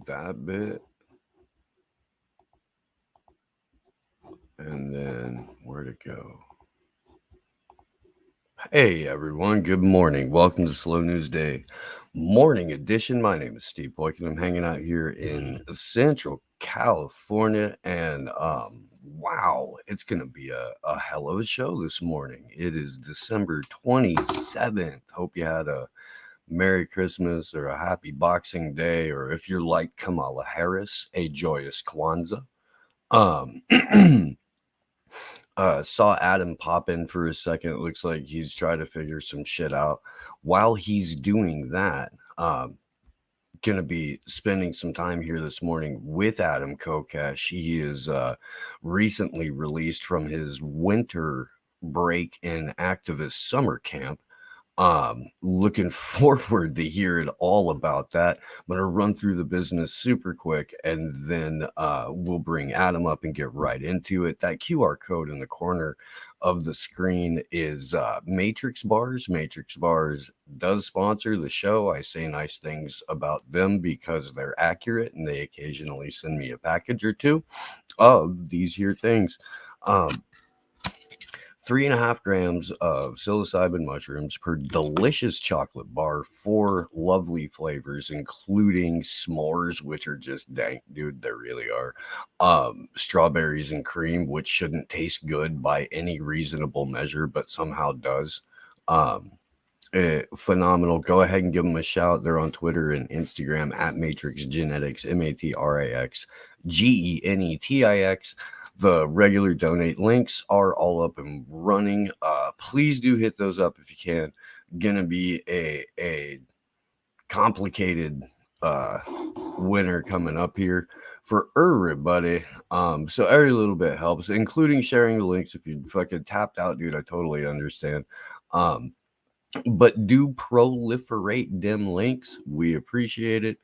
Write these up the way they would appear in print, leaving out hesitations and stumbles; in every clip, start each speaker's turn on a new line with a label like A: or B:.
A: that bit. And then where'd it go? Hey everyone, good morning. Welcome to Slow News Day Morning Edition. My name is Steve-Poikonen. I'm hanging out here in Central California, and wow, it's gonna be a hell of a show this morning. It is December 27th. Hope you had a Merry Christmas or a happy Boxing Day, or if you're like Kamala Harris, a joyous Kwanzaa. Saw Adam pop in for a second. It looks like he's trying to figure some shit out. While he's doing that, gonna be spending some time here this morning with Adam Kokesh. He is recently released from his winter break in activist summer camp. Looking forward to hearing all about that. I'm going to run through the business super quick, and then we'll bring Adam up and get right into it. That QR code in the corner of the screen is Matrix Bars. Matrix Bars does sponsor the show. I say nice things about them because they're accurate, and they occasionally send me a package or two of these here things. 3.5 grams of psilocybin mushrooms per delicious chocolate bar, 4 lovely flavors, including s'mores, which are just dank, dude. They really are. Strawberries and cream, which shouldn't taste good by any reasonable measure, but somehow does. Um, Phenomenal. Go ahead and give them a shout. They're on Twitter and Instagram at Matrix Genetics, MATRAX GENETIX. The regular donate links are all up and running. Please do hit those up if you can. Gonna be a complicated winter coming up here for everybody. So every little bit helps, including sharing the links. If you fucking tapped out, dude, I totally understand. But do proliferate them links. We appreciate it.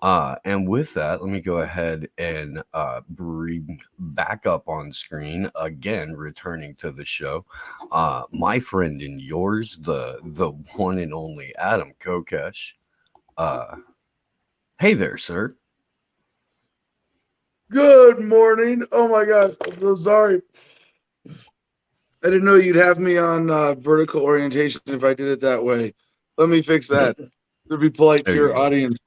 A: And with that, let me go ahead and bring back up on screen again, returning to the show. My friend and yours, the one and only Adam Kokesh. Hey there, sir.
B: Good morning. Oh my God, I'm so sorry. I didn't know you'd have me on vertical orientation if I did it that way. Let me fix that to be polite to your audience.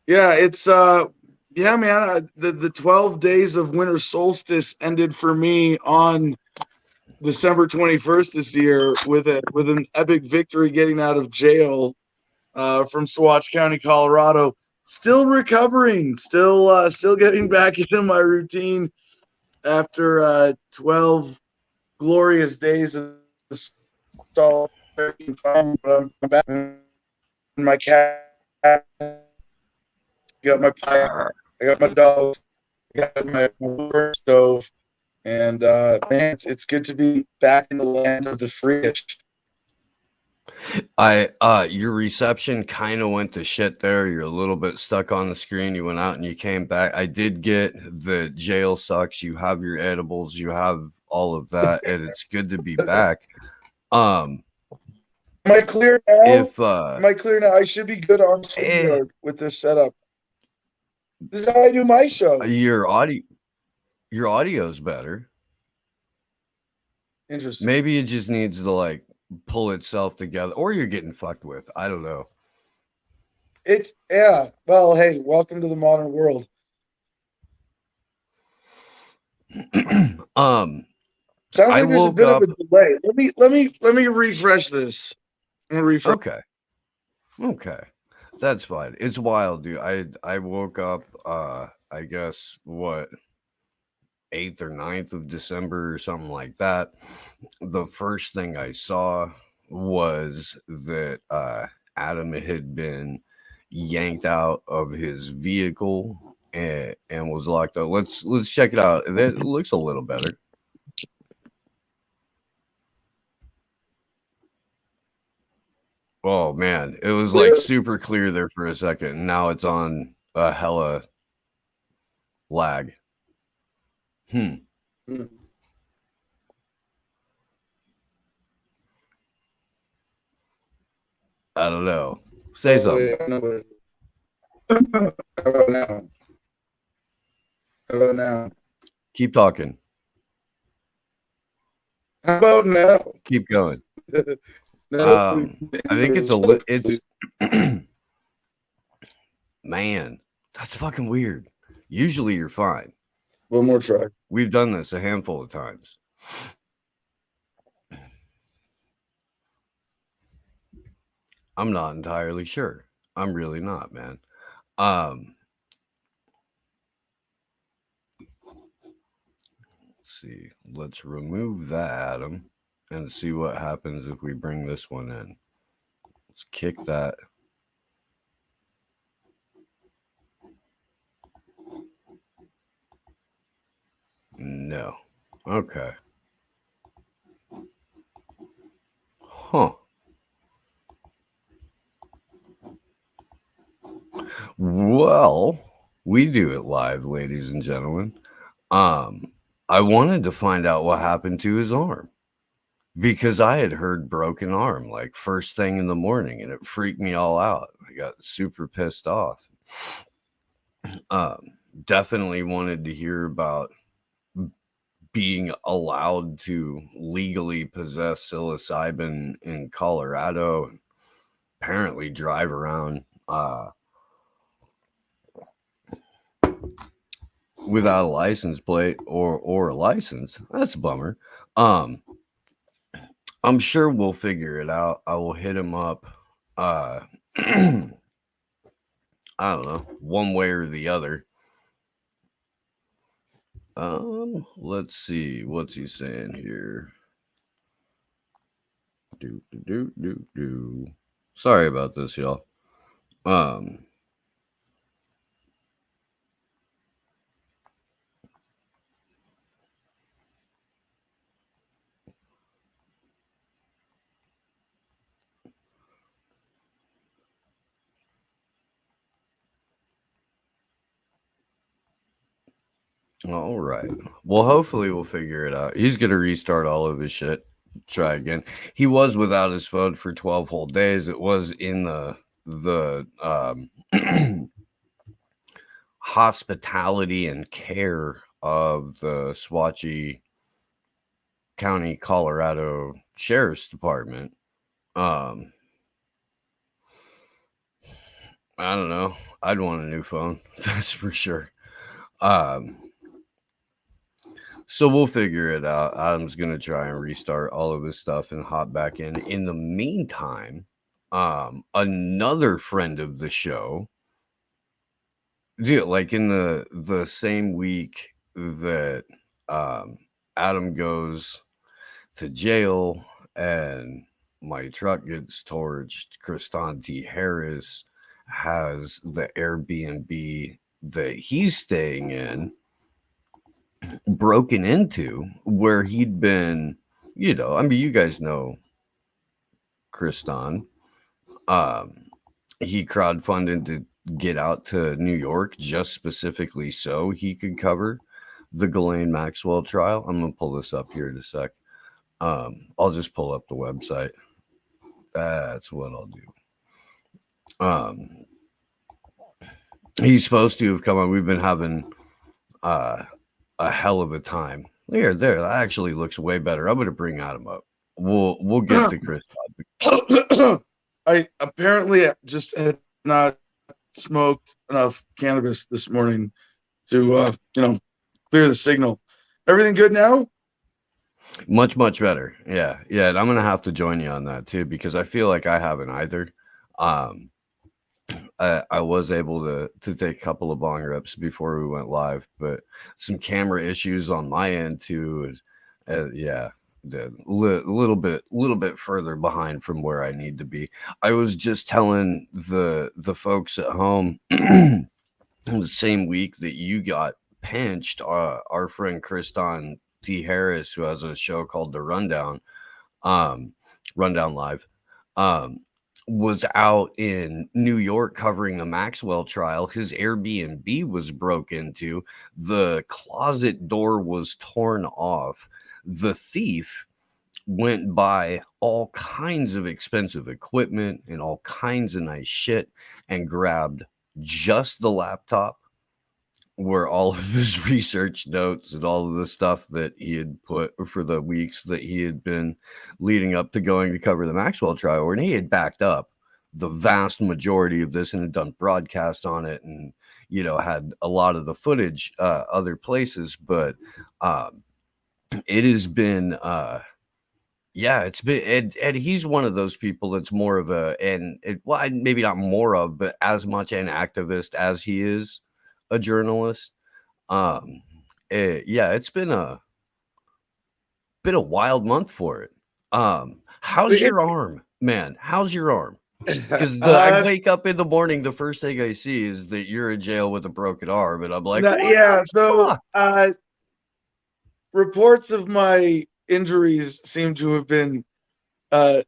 B: Yeah, it's yeah, man. The 12 days of winter solstice ended for me on December 21st this year with an epic victory getting out of jail from Saguache County, Colorado. Still recovering, still getting back into my routine after 12 glorious days of solitary confinement. But I'm back in my cat. I got my pie. I got my dogs. I got my wood stove. And man, it's good to be back in the land of the freeish.
A: Your reception kind of went to shit there. You're a little bit stuck on the screen. You went out and you came back. I did get the jail sucks. You have your edibles. You have all of that, and it's good to be back.
B: Am I clear now?
A: If
B: Am I clear now? I should be good on StreamYard with this setup. This is how I do my show.
A: Your audio's better.
B: Interesting.
A: Maybe it just needs to like pull itself together, or you're getting fucked with. I don't know.
B: Yeah. Well, hey, welcome to the modern world. Sounds like there's a bit of a delay. Let me refresh this.
A: Okay. That's fine. It's wild, dude. I woke up I guess what 8th or 9th of December or something like that. The first thing I saw was that Adam had been yanked out of his vehicle and was locked up. Let's check it out. It looks a little better. Oh man, it was like super clear there for a second, and now it's on a hella lag. I don't know. Say something.
B: How about now? How about now?
A: Keep talking.
B: How about now?
A: Keep going.
B: No,
A: I think it's man, that's fucking weird. Usually you're fine.
B: One more try.
A: We've done this a handful of times. I'm not entirely sure. I'm really not, man. Let's see. Let's remove that, Adam, and see what happens if we bring this one in. Let's kick that. No. Okay. Huh. Well, we do it live, ladies and gentlemen. I wanted to find out what happened to his arm because I had heard broken arm like first thing in the morning and it freaked me all out. I got super pissed off. Definitely wanted to hear about being allowed to legally possess psilocybin in Colorado, apparently drive around without a license plate or a license. That's a bummer. I'm sure we'll figure it out. I will hit him up. I don't know, one way or the other. Let's see, what's he saying here? Sorry about this, y'all. All right. Well, hopefully we'll figure it out. He's gonna restart all of his shit. Try again. He was without his phone for 12 whole days. It was in the hospitality and care of the Saguache County, Colorado Sheriff's Department. I don't know. I'd want a new phone. That's for sure. So we'll figure it out. Adam's gonna try and restart all of his stuff and hop back in. In the meantime, another friend of the show, like in the same week that Adam goes to jail and my truck gets torched, Kristan T. Harris has the Airbnb that he's staying in broken into, where he'd been, I mean, you guys know Kristan. He crowdfunded to get out to New York just specifically so he could cover the Ghislaine Maxwell trial. I'm gonna pull this up here in a sec. I'll just pull up the website. That's what I'll do. He's supposed to have come on. We've been having a hell of a time. There, that actually looks way better. I'm gonna bring Adam up. We'll get to Chris.
B: I apparently just had not smoked enough cannabis this morning to clear the signal. Everything good now?
A: Much better. Yeah. And I'm gonna have to join you on that too, because I feel like I haven't either. I was able to take a couple of bong rips before we went live, but some camera issues on my end too. Yeah, a little bit further behind from where I need to be. I was just telling the folks at home the same week that you got pinched, our friend Kristan T. Harris, who has a show called The Rundown, Rundown Live, was out in New York covering the Maxwell trial. His Airbnb was broke into. The closet door was torn off. The thief went by all kinds of expensive equipment and all kinds of nice shit and grabbed just the laptop where all of his research notes and all of the stuff that he had put for the weeks that he had been leading up to going to cover the Maxwell trial, and he had backed up the vast majority of this and had done broadcast on it and, had a lot of the footage other places. But it has been, it's been, and he's one of those people that's more of maybe not more of, but as much an activist as he is a journalist. It's been a wild month for it. How's your arm, man? How's your arm? Because I wake up in the morning, the first thing I see is that you're in jail with a broken arm, and I'm like,
B: reports of my injuries seem to have been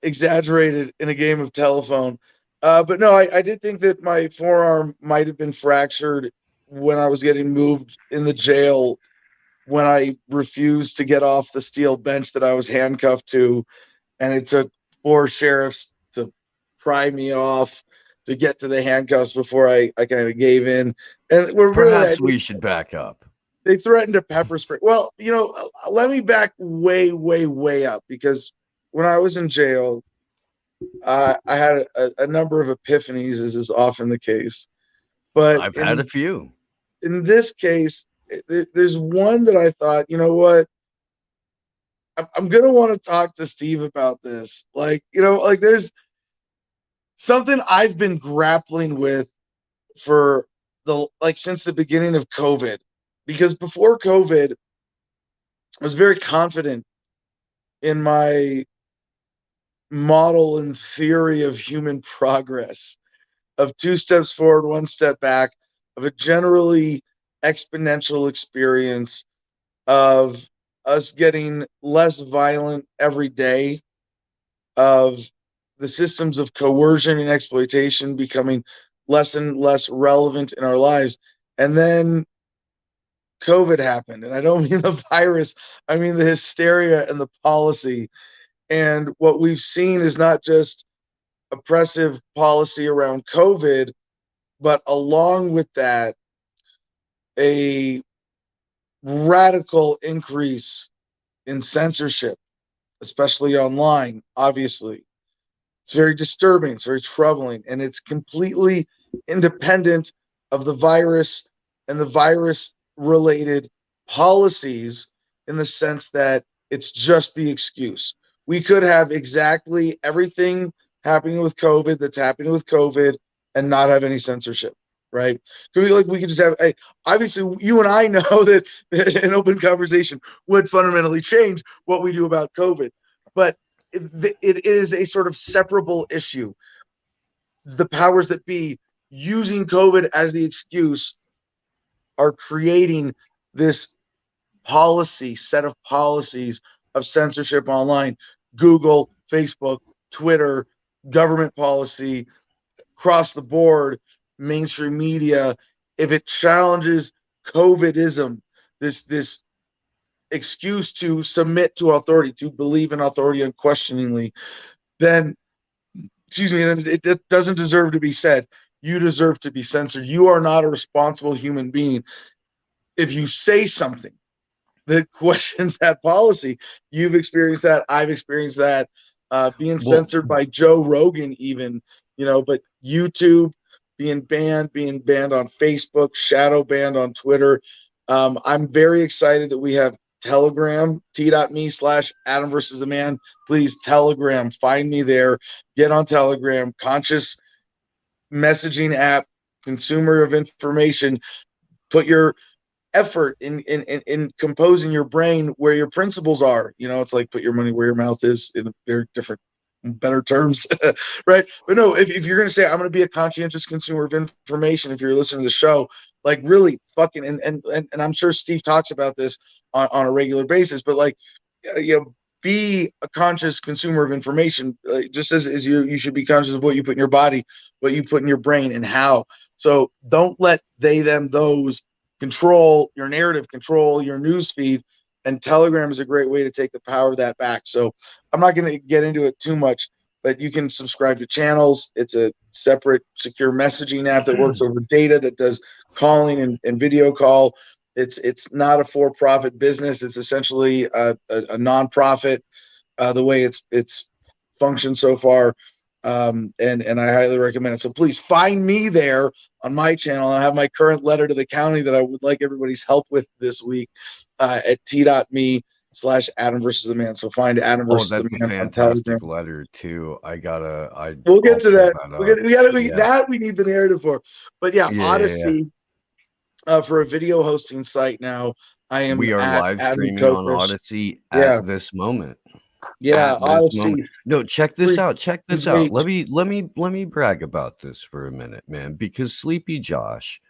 B: exaggerated in a game of telephone. But no, I did think that my forearm might have been fractured when I was getting moved in the jail, when I refused to get off the steel bench that I was handcuffed to, and it took 4 sheriffs to pry me off to get to the handcuffs before I kind of gave in. And
A: perhaps we should back up.
B: They threatened to pepper spray. Well, let me back way, way, way up, because when I was in jail, I had a number of epiphanies, as is often the case. But
A: I've had a few.
B: in this case, there's one that I thought, you know what? I'm gonna want to talk to Steve about this. Like, there's something I've been grappling with for since the beginning of COVID. Because before COVID, I was very confident in my model and theory of human progress, of 2 steps forward, 1 step back, of a generally exponential experience of us getting less violent every day, of the systems of coercion and exploitation becoming less and less relevant in our lives. And then COVID happened. And I don't mean the virus, I mean the hysteria and the policy. And what we've seen is not just oppressive policy around COVID, but along with that, a radical increase in censorship, especially online, obviously. It's very disturbing, it's very troubling, and it's completely independent of the virus and the virus related policies, in the sense that it's just the excuse. We could have exactly everything happening with COVID that's happening with COVID and not have any censorship, right? We could just have, obviously, you and I know that an open conversation would fundamentally change what we do about COVID, but it is a sort of separable issue. The powers that be, using COVID as the excuse, are creating this set of policies of censorship online. Google, Facebook, Twitter, government policy, across the board, mainstream media. If it challenges COVIDism, this excuse to submit to authority, to believe in authority unquestioningly, then it doesn't deserve to be said. You deserve to be censored. You are not a responsible human being if you say something that questions that policy. You've experienced that. I've experienced that. Being censored by Joe Rogan, even, but YouTube being banned on Facebook, shadow banned on Twitter. I'm very excited that we have Telegram, t.me/Adam versus the man. Please, Telegram, find me there. Get on Telegram, conscious messaging app, consumer of information. Put your effort in composing your brain where your principles are. It's like put your money where your mouth is, in very different, better terms, right? But no, if you're going to say, I'm going to be a conscientious consumer of information, if you're listening to the show, like really fucking, and I'm sure Steve talks about this on a regular basis, but like, be a conscious consumer of information, just as you should be conscious of what you put in your body, what you put in your brain, and how. So don't let they, them, those control your narrative, control your news feed. And Telegram is a great way to take the power of that back. So I'm not going to get into it too much, but you can subscribe to channels. It's a separate secure messaging app that works over data, that does calling and video call. It's not a for-profit business. It's essentially a nonprofit, the way it's functioned so far. And I highly recommend it. So please find me there on my channel. I have my current letter to the county that I would like everybody's help with this week, at t.me/Adam versus the man. So find Adam versus the man.
A: That's a fantastic letter too.
B: We'll get to that. We need the narrative for. But yeah, Odyssey, for a video hosting site now. We are
A: live streaming on Odyssey at this moment.
B: Yeah, Odyssey.
A: No, check this out. Let me brag about this for a minute, man, because Sleepy Josh,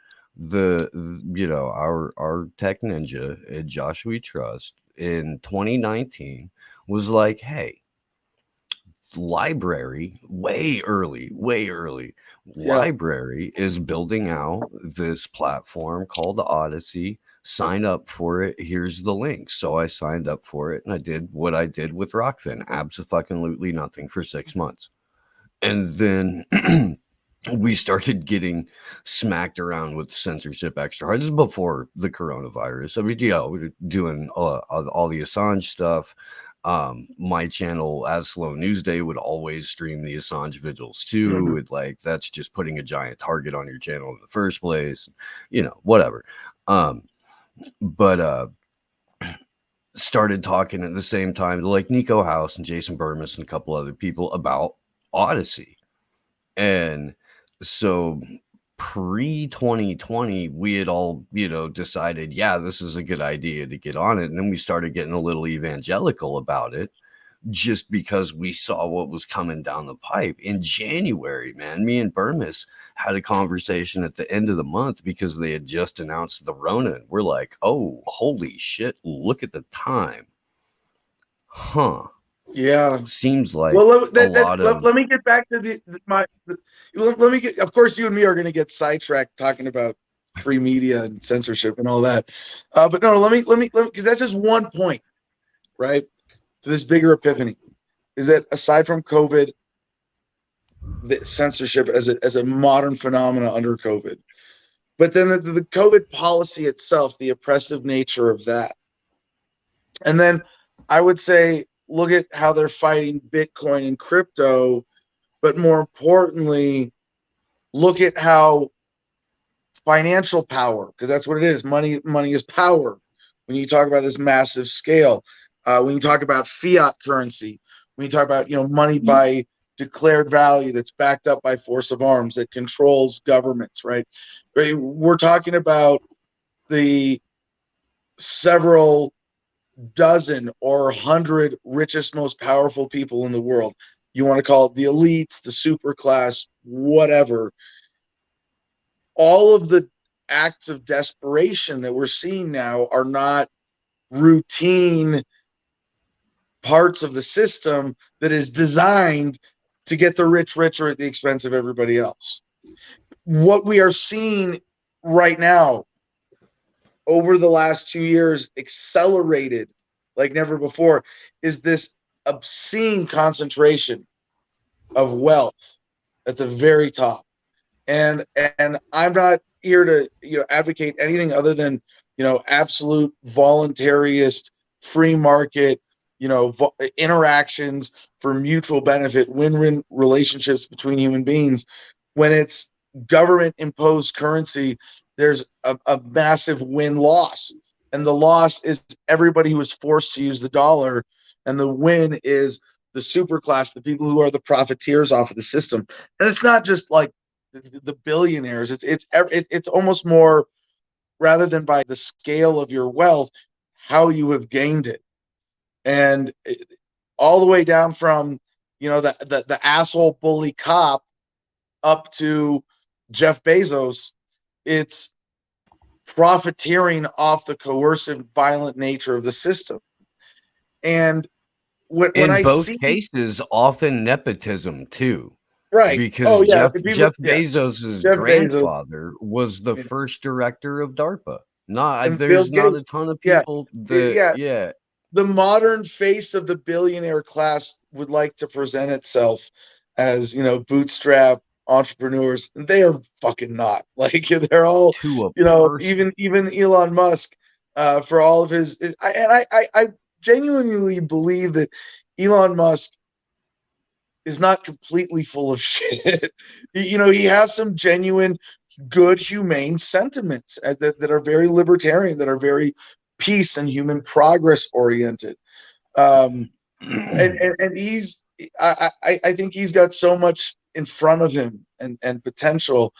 A: our tech ninja at Josh We Trust in 2019 was like, hey, library, way early, library is building out this platform called Odyssey. Sign up for it. Here's the link. So I signed up for it, and I did what I did with Rockfin. Absolutely nothing for 6 months. And then we started getting smacked around with censorship extra hard. This is before the coronavirus. I mean, we were doing all the Assange stuff. My channel, as Slow News Day, would always stream the Assange vigils too. Like, that's just putting a giant target on your channel in the first place, whatever. But started talking at the same time to like Nico House and Jason Burmis and a couple other people about Odyssey. And so pre 2020, we had all, decided, yeah, this is a good idea to get on it. And then we started getting a little evangelical about it just because we saw what was coming down the pipe. In January, man, me and Burmis had a conversation at the end of the month because they had just announced the Rona. And we're like, oh, holy shit, look at the time. Huh.
B: Yeah.
A: Seems like
B: Well,
A: let
B: me get back to let me get, of course, you and me are going to get sidetracked talking about free media and censorship and all that. But no, let me, because that's just one point, right? To this bigger epiphany is that aside from COVID, the censorship as a modern phenomena under COVID, but then the COVID policy itself, the oppressive nature of that. And then I would say, look at how they're fighting Bitcoin and crypto, but more importantly, look at how financial power, because that's what it is. Money is power. When you talk about this massive scale, when you talk about fiat currency, when you talk about money by declared value that's backed up by force of arms that controls governments, right? We're talking about the several dozen or 100 richest, most powerful people in the world. You want to call it the elites, the super class, whatever. All of the acts of desperation that we're seeing now are not routine parts of the system that is designed to get the rich richer at the expense of everybody else. What we are seeing right now over the last 2 years, accelerated like never before, is this obscene concentration of wealth at the very top. And I'm not here to advocate anything other than absolute voluntarist free market interactions for mutual benefit, win-win relationships between human beings. When it's government imposed currency, there's a massive win-loss, and the loss is everybody who is forced to use the dollar, and the win is the super class, the people who are the profiteers off of the system. And it's not just like the billionaires. It's almost more, rather than by the scale of your wealth, how you have gained it. And all the way down from the asshole bully cop up to Jeff Bezos, it's profiteering off the coercive, violent nature of the system. And when I
A: both
B: see
A: cases, often nepotism too.
B: right,
A: Because Jeff
B: Bezos'
A: grandfather was the first director of DARPA. There's not a ton of people
B: that the modern face of the billionaire class would like to present itself as bootstrap entrepreneurs. They are fucking not. Like, they're all even Elon Musk, for all of his I genuinely believe that Elon Musk is not completely full of shit. He has some genuine good humane sentiments that are very libertarian, that are very peace and human progress oriented. And he's I think he's got so much in front of him and potential.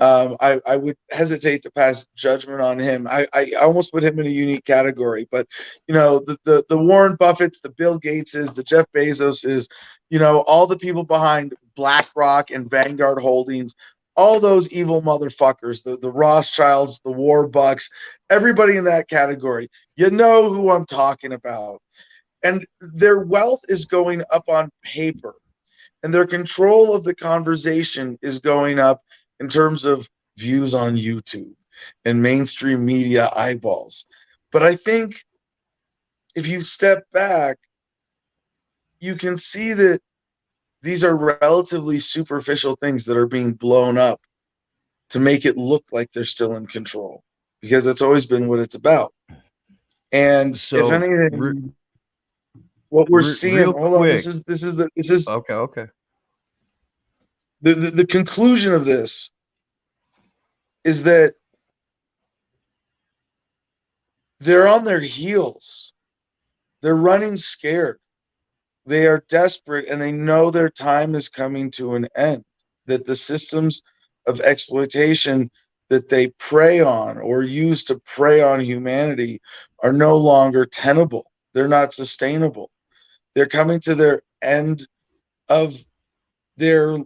B: I would hesitate to pass judgment on him. I almost put him in a unique category, but the Warren Buffetts, the Bill Gateses, the Jeff Bezoses, all the people behind BlackRock and Vanguard Holdings, all those evil motherfuckers, the Rothschilds, the Warbucks, everybody in that category, you know who I'm talking about. And their wealth is going up on paper, and their control of the conversation is going up in terms of views on YouTube and mainstream media eyeballs. But I think if you step back, you can see that these are relatively superficial things that are being blown up to make it look like they're still in control, because that's always been what it's about. And if
A: So
B: anything, what we're seeing,
A: real
B: hold on,
A: quick.
B: this is
A: Okay.
B: the conclusion of this is that they're on their heels. They're running scared. They are desperate, and they know their time is coming to an end, that the systems of exploitation that they prey on or use to prey on humanity are no longer tenable. They're not sustainable. They're coming to their end of their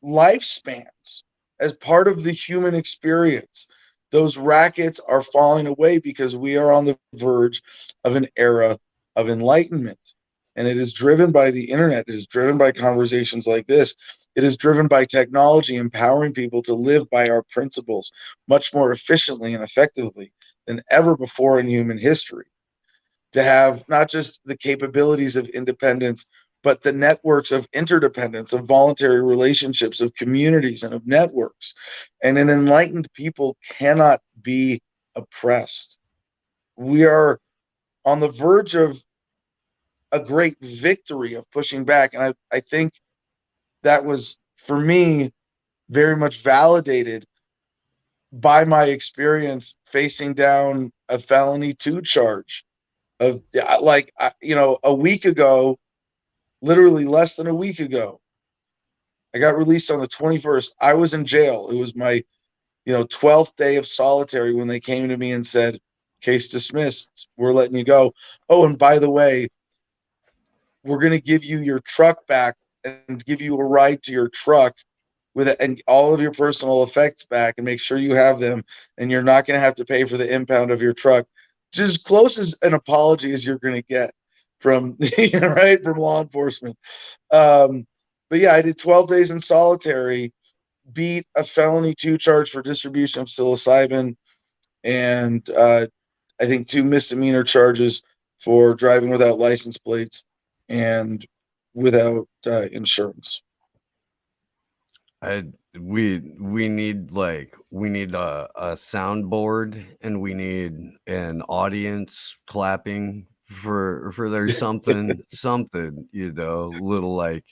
B: lifespans as part of the human experience. Those rackets are falling away because we are on the verge of an era of enlightenment. And it is driven by the internet. It is driven by conversations like this. It is driven by technology empowering people to live by our principles much more efficiently and effectively than ever before in human history. To have not just the capabilities of independence, but the networks of interdependence, of voluntary relationships, of communities, and of networks. And an enlightened people cannot be oppressed. We are on the verge of a great victory of pushing back. And I think that was, for me, very much validated by my experience facing down a felony 2 charge of, like, a week ago, literally less than a week ago. I got released on the 21st. I was in jail. It was my, 12th day of solitary when they came to me and said, case dismissed. We're letting you go. Oh, and by the way, we're going to give you your truck back and give you a ride to your truck with it and all of your personal effects back, and make sure you have them. And you're not going to have to pay for the impound of your truck. Just as close as an apology as you're going to get from, right, from law enforcement. But yeah, I did 12 days in solitary, beat a felony 2 charge for distribution of psilocybin, and I think 2 misdemeanor charges for driving without license plates and without insurance.
A: We need a soundboard, and we need an audience clapping for their something, little like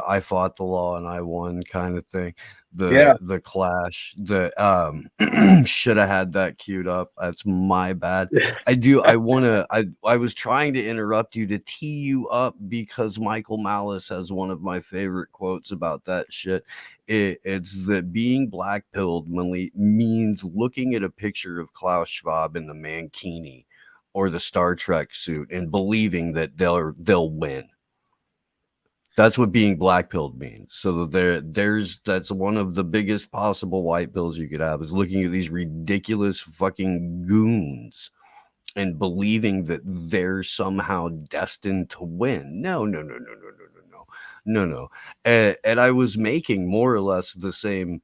A: I fought the law and I won kind of thing.
B: Yeah.
A: The clash, should have had that queued up. That's my bad. I was trying to interrupt you to tee you up because Michael Malice has one of my favorite quotes about that shit. It's that being black-pilled means looking at a picture of Klaus Schwab in the mankini or the Star Trek suit and believing that they'll win. That's what being black-pilled means. So that's one of the biggest possible white pills you could have, is looking at these ridiculous fucking goons and believing that they're somehow destined to win. No. And I was making more or less the same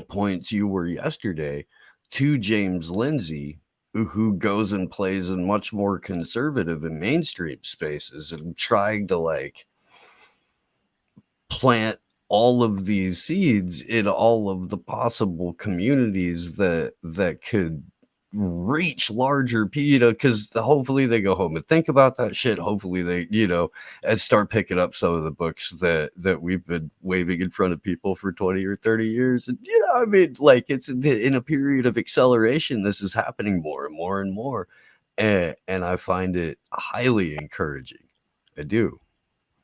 A: points you were yesterday to James Lindsay, who goes and plays in much more conservative and mainstream spaces, and trying to plant all of these seeds in all of the possible communities that could reach larger people, because hopefully they go home and think about that shit. Hopefully they, and start picking up some of the books that we've been waving in front of people for 20 or 30 years. And, I mean, it's in a period of acceleration. This is happening more and more and more. And I find it highly encouraging. I do.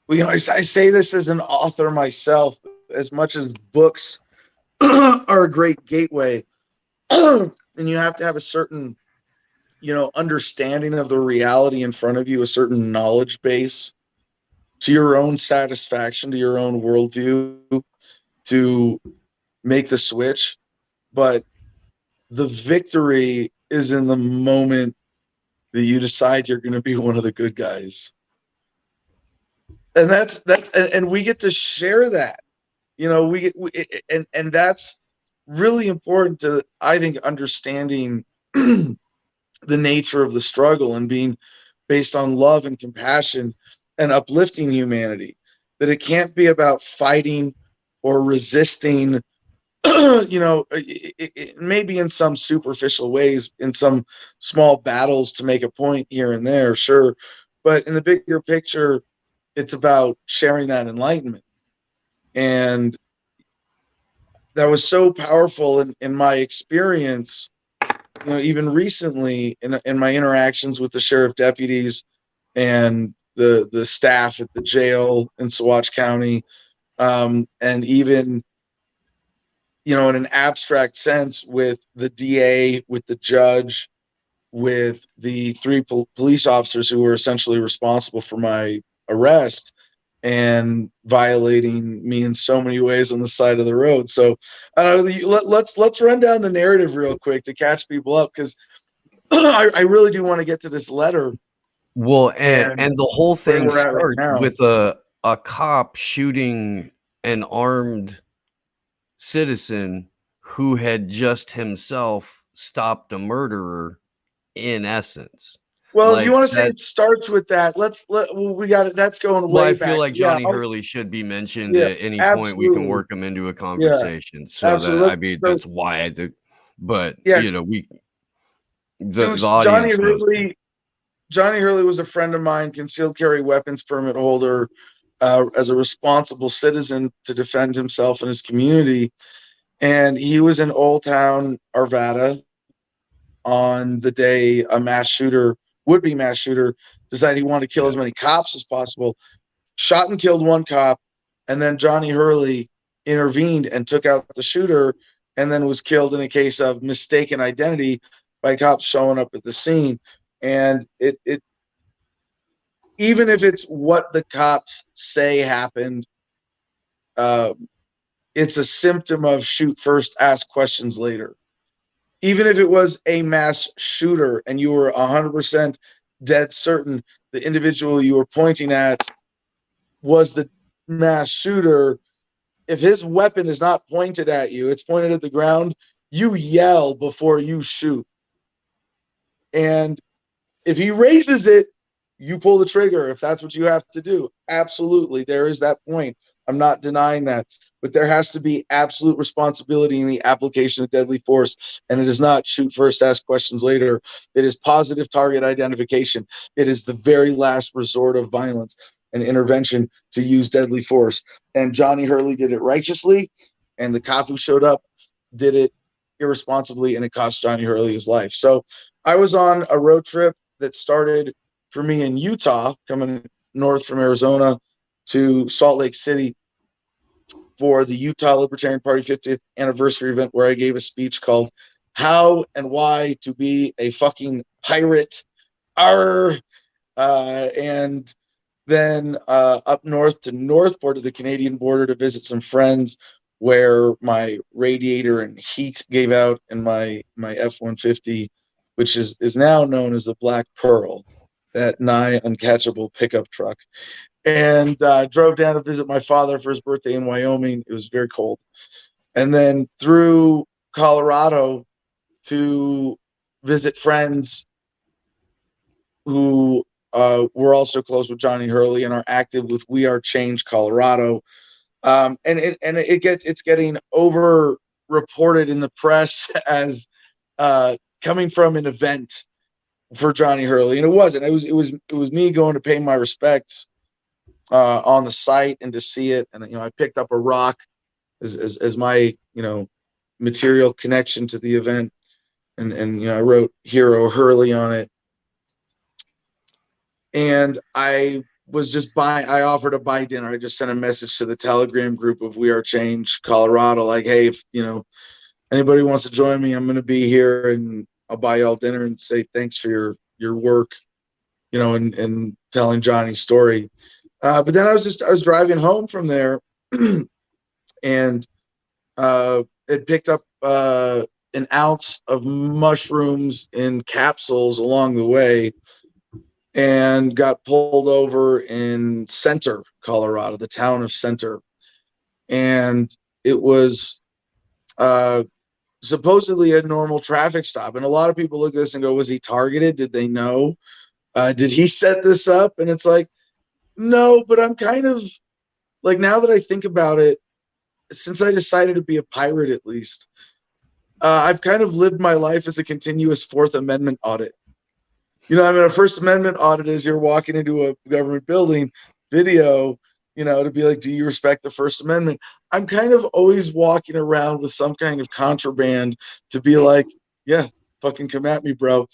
B: Well, I say this as an author myself, as much as books are a great gateway, and you have to have a certain, understanding of the reality in front of you, a certain knowledge base to your own satisfaction, to your own worldview, to make the switch. But the victory is in the moment that you decide you're going to be one of the good guys. And and we get to share that, and that's really important to, I think, understanding the nature of the struggle and being based on love and compassion and uplifting humanity. that it can't be about fighting or resisting, maybe in some superficial ways, in some small battles to make a point here and there, sure. But in the bigger picture, it's about sharing that enlightenment. And that was so powerful in my experience, even recently in my interactions with the sheriff deputies and the staff at the jail in Saguache County, and even in an abstract sense with the DA, with the judge, with the three police officers who were essentially responsible for my arrest and violating me in so many ways on the side of the road. So let's run down the narrative real quick to catch people up, because I really do want to get to this letter.
A: Well, and the whole thing
B: we're at right
A: starts
B: now.
A: with a cop shooting an armed citizen who had just himself stopped a murderer, in essence.
B: Well,
A: Like,
B: if you want to say it starts with that, we got it. That's going
A: well,
B: way
A: I
B: back.
A: feel like Johnny Hurley should be mentioned
B: Yeah,
A: at any point. We can
B: absolutely.
A: work him into a conversation. So
B: absolutely.
A: that, I mean, that's why I did. But
B: Yeah.
A: the audience knows.
B: Johnny Hurley was a friend of mine, concealed carry weapons permit holder, as a responsible citizen to defend himself and his community. And he was in Old Town, Arvada, on the day a would-be mass shooter, decided he wanted to kill as many cops as possible, shot and killed one cop, and then Johnny Hurley intervened and took out the shooter, and then was killed in a case of mistaken identity by cops showing up at the scene. And it even if it's what the cops say happened, it's a symptom of shoot first, ask questions later. Even if it was a mass shooter and you were 100% dead certain the individual you were pointing at was the mass shooter, if his weapon is not pointed at you, it's pointed at the ground, you yell before you shoot. And if he raises it, you pull the trigger if that's what you have to do. Absolutely. There is that point. I'm not denying that. But there has to be absolute responsibility in the application of deadly force. And it is not shoot first, ask questions later. It is positive target identification. It is the very last resort of violence and intervention to use deadly force. And Johnny Hurley did it righteously. And the cop who showed up did it irresponsibly. And it cost Johnny Hurley his life. So I was on a road trip that started for me in Utah, coming north from Arizona to Salt Lake City for the Utah Libertarian Party 50th anniversary event, where I gave a speech called How and Why to Be a Fucking Pirate. And then up north to Northport to the Canadian border to visit some friends, where my radiator and heat gave out in my F-150, which is now known as the Black Pearl, that nigh uncatchable pickup truck. And drove down to visit my father for his birthday in Wyoming. It was very cold. And then through Colorado to visit friends who were also close with Johnny Hurley and are active with We Are Change Colorado. And it's getting over reported in the press as coming from an event for Johnny Hurley, and it wasn't. It was me going to pay my respects on the site and to see it. And I picked up a rock as my material connection to the event, and I wrote Hero Hurley on it. And I offered to buy dinner. I just sent a message to the Telegram group of We Are Change Colorado, like, hey, if anybody wants to join me, I'm going to be here, and I'll buy y'all dinner and say thanks for your work, and telling Johnny's story. But then I was driving home from there, and it picked up an ounce of mushrooms in capsules along the way, and got pulled over in Center, Colorado, the town of Center. And it was supposedly a normal traffic stop. And a lot of people look at this and go, was he targeted? Did they know? Did he set this up? And it's like, no, but I'm kind of like now that I think about it, since I decided to be a pirate, at least, I've kind of lived my life as a continuous Fourth Amendment audit. You know, I mean, a First Amendment audit is you're walking into a government building, video, you know, to be like, do you respect the First Amendment? I'm kind of always walking around with some kind of contraband to be like, yeah, fucking come at me, bro.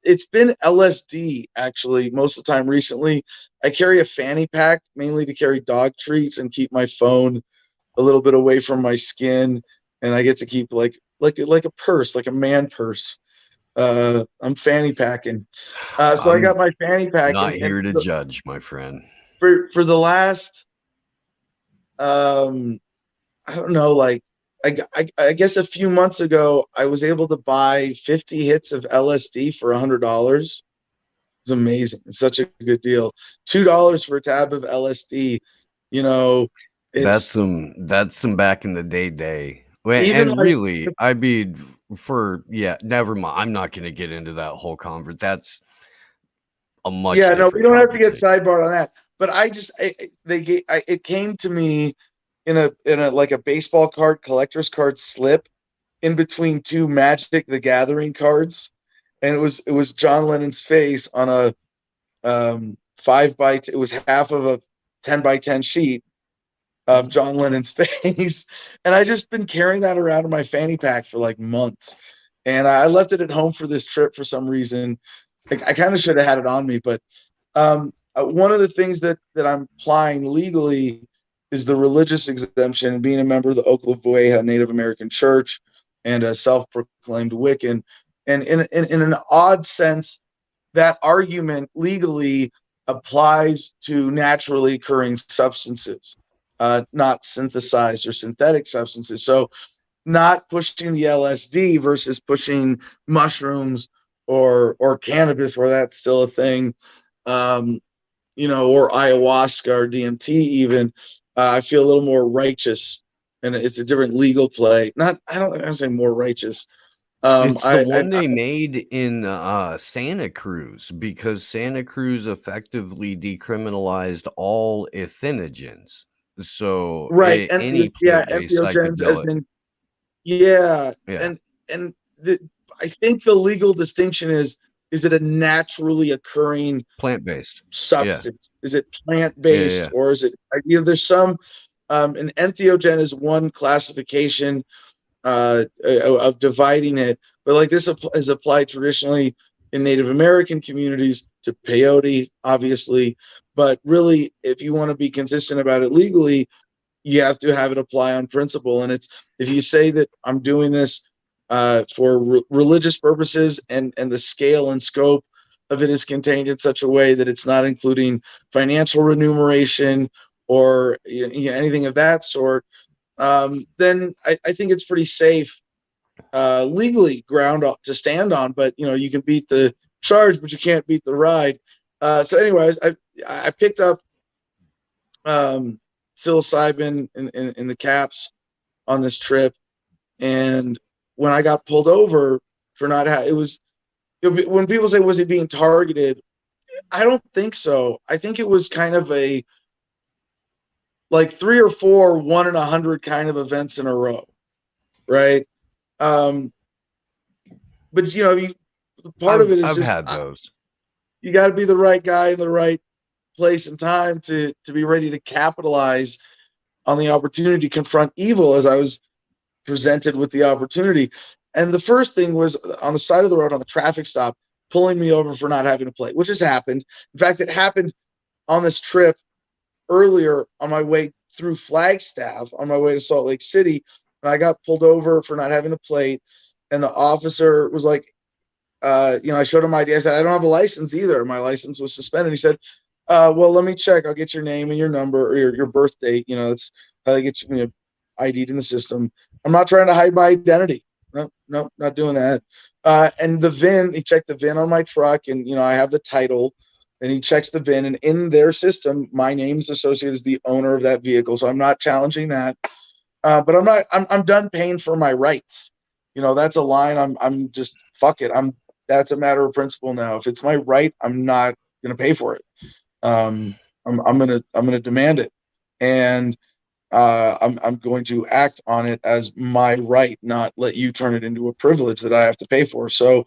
B: It's been LSD actually most of the time recently. I carry a fanny pack mainly to carry dog treats and keep my phone a little bit away from my skin, and I get to keep like a purse, like a man purse. I'm fanny packing. So I
A: I'm
B: got my fanny pack,
A: not
B: and
A: here to judge, my friend.
B: for the last I don't know, like I guess a few months ago I was able to buy 50 hits of LSD for $100. It's amazing. It's such a good deal. $2 for a tab of LSD. You know,
A: That's
B: it's
A: some back in the day.
B: even
A: And
B: like
A: really, I mean, never mind. I'm not going to get into that whole conversation. That's a much
B: yeah, no, we
A: different
B: don't have to get
A: conversation.
B: sidebarred on that. But it came to me in a like a baseball card collector's card slip in between two Magic the Gathering cards, and it was John Lennon's face on a 5 by it was half of a 10 by 10 sheet of John Lennon's face, and I just been carrying that around in my fanny pack for like months, and I left it at home for this trip for some reason. I kind of should have had it on me, but one of the things that I'm applying legally is the religious exemption and being a member of the Oklavueha Native American Church and a self-proclaimed Wiccan. And in an odd sense, that argument legally applies to naturally occurring substances, not synthesized or synthetic substances. So not pushing the LSD versus pushing mushrooms or cannabis, where that's still a thing, um, or ayahuasca or DMT even. I feel a little more righteous, and it's a different legal play. Not, I don't say more righteous.
A: It's the one they made in Santa Cruz, because Santa Cruz effectively decriminalized all entheogens. So
B: right, and
A: any
B: yeah,
A: plant-based
B: entheogens, as
A: psychedelic,
B: in yeah,
A: yeah,
B: and I think the legal distinction is it a naturally occurring
A: plant-based, yeah,
B: substance? Is it plant
A: yeah, yeah,
B: based,
A: yeah.
B: or is it? There's some. An entheogen is one classification of dividing it, but like this is applied traditionally in Native American communities to peyote, obviously. But really, if you want to be consistent about it legally, you have to have it apply on principle. And it's, if you say that I'm doing this for religious purposes, and the scale and scope of it is contained in such a way that it's not including financial remuneration or anything of that sort, then I think it's pretty safe legally ground to stand on. But you can beat the charge, but you can't beat the ride. So anyways, I picked up psilocybin in the caps on this trip, and when I got pulled over for not it was, when people say, was he being targeted, I don't think so. I think it was kind of a like 3 or 4 1 in 100 kind of events in a row, right? um but part of it is
A: I've
B: just
A: had those.
B: you got to be the right guy in the right place and time to be ready to capitalize on the opportunity to confront evil, as I was presented with the opportunity. And the first thing was on the side of the road on the traffic stop, pulling me over for not having a plate, which has happened. In fact, it happened on this trip earlier on my way through Flagstaff on my way to Salt Lake City. And I got pulled over for not having a plate. And the officer was like, I showed him my ID. I said, I don't have a license either. My license was suspended. He said, well, let me check. I'll get your name and your number, or your birth date. That's how they get you, ID'd in the system. I'm not trying to hide my identity. No, not doing that. And the VIN, he checked the VIN on my truck, and I have the title, and he checks the VIN, and in their system, my name's associated as the owner of that vehicle. So I'm not challenging that. But I'm done paying for my rights. That's a line. I'm just, fuck it. That's a matter of principle now. If it's my right, I'm not going to pay for it. I'm going to demand it. and I'm going to act on it as my right, not let you turn it into a privilege that I have to pay for. So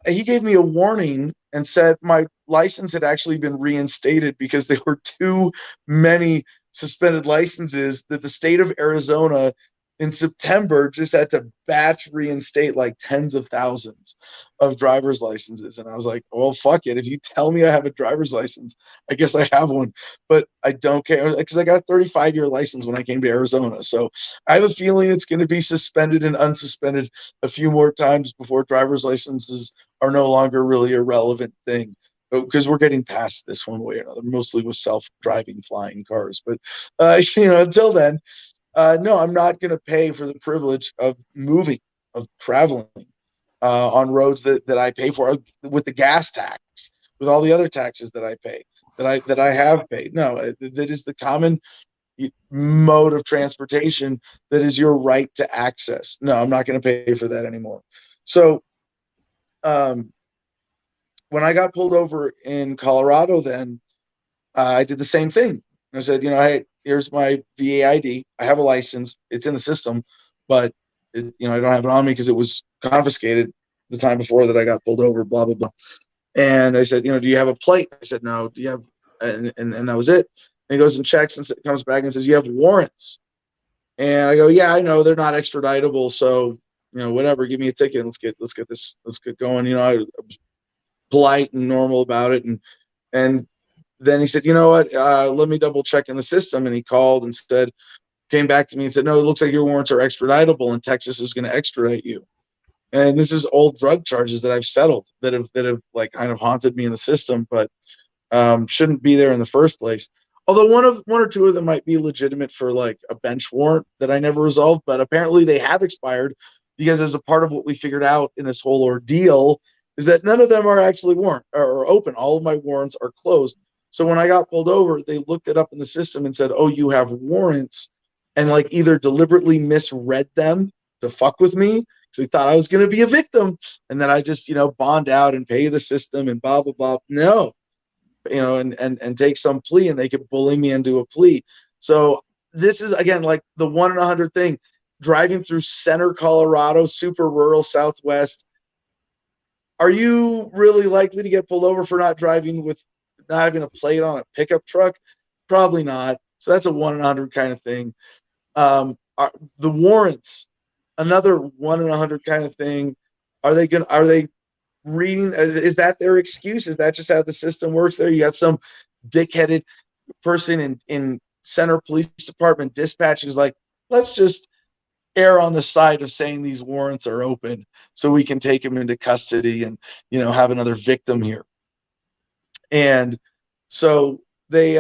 B: he gave me a warning and said my license had actually been reinstated because there were too many suspended licenses that the state of Arizona in September just had to batch reinstate like tens of thousands of driver's licenses. And I was like, well, fuck it. If you tell me I have a driver's license, I guess I have one, but I don't care because I got a 35-year license when I came to Arizona. So I have a feeling it's going to be suspended and unsuspended a few more times before driver's licenses are no longer really a relevant thing, because we're getting past this one way or another, mostly with self-driving flying cars. But until then, no, I'm not going to pay for the privilege of moving, of traveling on roads that I pay for with the gas tax, with all the other taxes that I pay, that I have paid. No, that is the common mode of transportation that is your right to access. No, I'm not going to pay for that anymore. So when I got pulled over in Colorado, then I did the same thing. I said, hey, here's my VA ID. I have a license. It's in the system, but I don't have it on me because it was confiscated the time before that I got pulled over, blah, blah, blah. And I said, do you have a plate? I said, no. Do you have, and that was it. And he goes and checks and comes back and says, you have warrants. And I go, yeah, I know they're not extraditable. So, whatever, give me a ticket. Let's get going. I was polite and normal about it. And then he said, you know what, let me double check in the system. And he called and came back to me and said, no, it looks like your warrants are extraditable and Texas is going to extradite you. And this is old drug charges that I've settled that have like kind of haunted me in the system, but shouldn't be there in the first place. Although one or two of them might be legitimate for like a bench warrant that I never resolved, but apparently they have expired because as a part of what we figured out in this whole ordeal is that none of them are actually warrant or open. All of my warrants are closed. So when I got pulled over, they looked it up in the system and said, "Oh, you have warrants," and like either deliberately misread them to fuck with me because they thought I was going to be a victim, and then I just bond out and pay the system and blah blah blah. No, and take some plea, and they could bully me into a plea. So this is again like the 1 in 100 thing. Driving through center Colorado, super rural Southwest. Are you really likely to get pulled over for not driving with not having a plate on a pickup truck? Probably not. So that's a 1 in 100 kind of thing. The warrants, another 1 in 100 kind of thing. Are they reading? Is that their excuse? Is that just how the system works there? You got some dickheaded person in center police department dispatch who's like, let's just err on the side of saying these warrants are open so we can take him into custody and have another victim here. And so they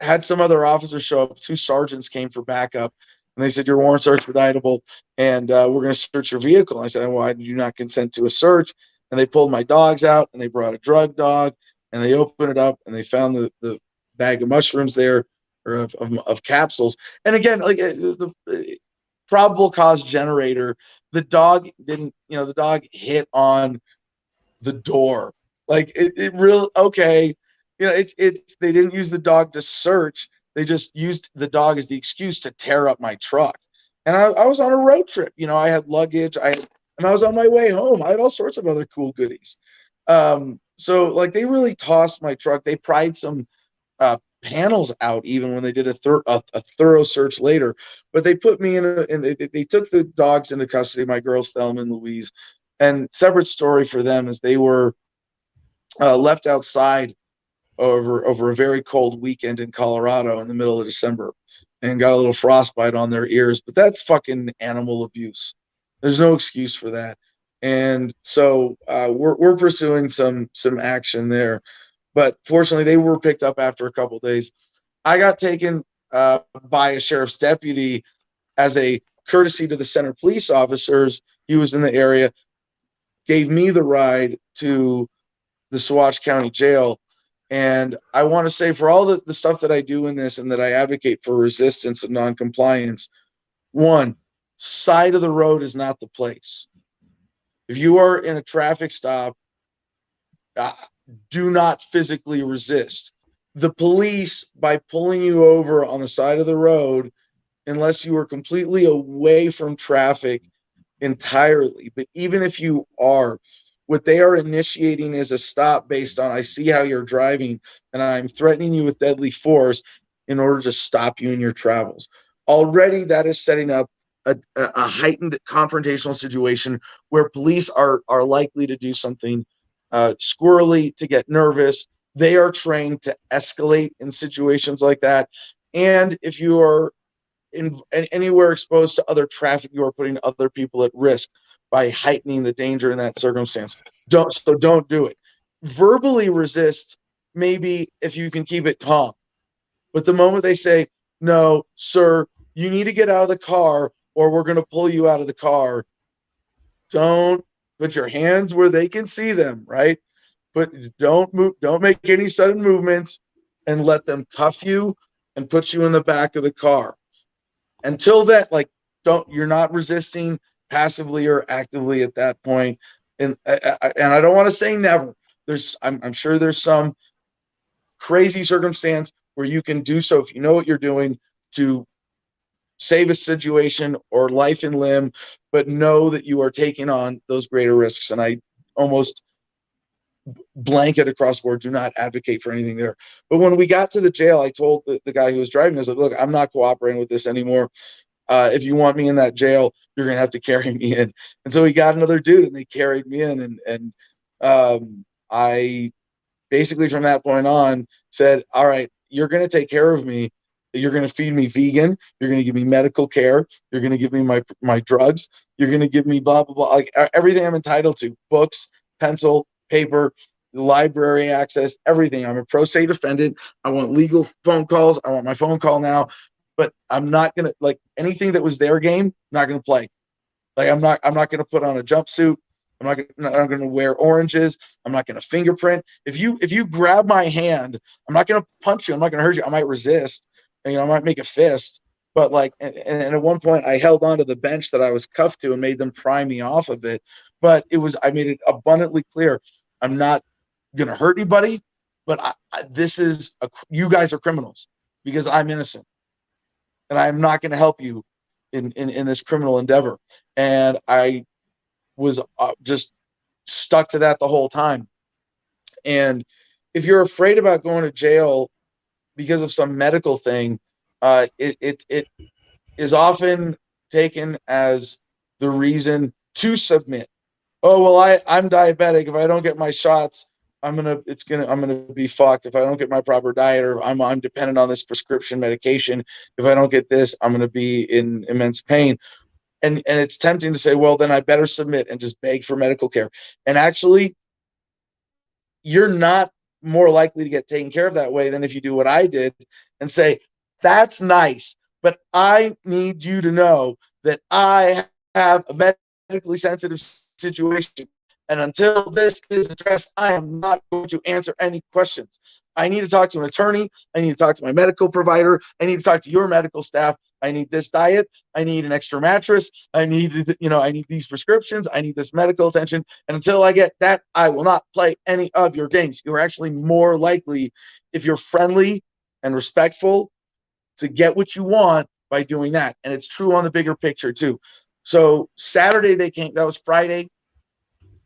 B: had some other officers show up. 2 sergeants came for backup, and they said, your warrants are extraditable, and we're going to search your vehicle. And I said, why did you not consent to a search? And they pulled my dogs out, and they brought a drug dog, and they opened it up, and they found the bag of mushrooms there, or of capsules. And again, like the probable cause generator, the dog didn't, the dog hit on the door. Like it really, okay. It's they didn't use the dog to search. They just used the dog as the excuse to tear up my truck. And I was on a road trip. I had luggage. And I was on my way home. I had all sorts of other cool goodies. So like they really tossed my truck. They pried some panels out even when they did a thorough search later. But they put me in and they took the dogs into custody, my girls Thelma and Louise. And separate story for them is they were left outside over a very cold weekend in Colorado in the middle of December and got a little frostbite on their ears. But that's fucking animal abuse. There's no excuse for that. And so we're pursuing some action there. But fortunately, they were picked up after a couple of days. I got taken by a sheriff's deputy as a courtesy to the center police officers. He was in the area, gave me the ride to the Saguache County Jail. And I want to say for all the stuff that I do in this and that I advocate for resistance and noncompliance, one, side of the road is not the place. If you are in a traffic stop, do not physically resist. the police, by pulling you over on the side of the road, unless you are completely away from traffic entirely, but even if you are, what they are initiating is a stop based on, I see how you're driving and I'm threatening you with deadly force in order to stop you in your travels. Already that is setting up a heightened confrontational situation where police are likely to do something squirrely, to get nervous. They are trained to escalate in situations like that. And if you are anywhere exposed to other traffic, you are putting other people at risk by heightening the danger in that circumstance. Don't do it. Verbally resist, maybe, if you can keep it calm. But the moment they say, no, sir, you need to get out of the car or we're going to pull you out of the car, don't put your hands where they can see them, right? But don't move, don't make any sudden movements, and let them cuff you and put you in the back of the car. Until that, like, you're not resisting passively or actively at that point. And I don't want to say never. I'm sure there's some crazy circumstance where you can do so if you know what you're doing to save a situation or life and limb, but know that you are taking on those greater risks. And I almost blanket across the board, do not advocate for anything there. But when we got to the jail, I told the guy who was driving, I was like, look, I'm not cooperating with this anymore. If you want me in that jail, you're going to have to carry me in. And so he got another dude and they carried me in. And I basically from that point on said, all right, you're going to take care of me. You're going to feed me vegan. You're going to give me medical care. You're going to give me my drugs. You're going to give me blah, blah, blah, like everything I'm entitled to, books, pencil, paper, library access, everything. I'm a pro se defendant. I want legal phone calls. I want my phone call now. But I'm not going to, like, anything that was their game, not going to play. Like, I'm not going to put on a jumpsuit. I'm not going to wear oranges. I'm not going to fingerprint. If you grab my hand, I'm not going to punch you. I'm not going to hurt you. I might resist. And, I might make a fist. But like, and at one point I held onto the bench that I was cuffed to and made them pry me off of it. But I made it abundantly clear, I'm not going to hurt anybody. But you guys are criminals because I'm innocent. And I'm not going to help you in this criminal endeavor. And I was just stuck to that the whole time. And if you're afraid about going to jail because of some medical thing, it is often taken as the reason to submit. Oh, well, I'm diabetic. If I don't get my shots, I'm gonna be fucked. If I don't get my proper diet, or I'm dependent on this prescription medication. If I don't get this, I'm gonna be in immense pain. And it's tempting to say, well, then I better submit and just beg for medical care. And actually, you're not more likely to get taken care of that way than if you do what I did and say, that's nice, but I need you to know that I have a medically sensitive situation. And until this is addressed, I am not going to answer any questions. I need to talk to an attorney. I need to talk to my medical provider. I need to talk to your medical staff. I need this diet. I need an extra mattress. I need these prescriptions. I need this medical attention. And until I get that, I will not play any of your games. You're actually more likely, if you're friendly and respectful, to get what you want by doing that. And it's true on the bigger picture too. So Saturday they came, that was Friday.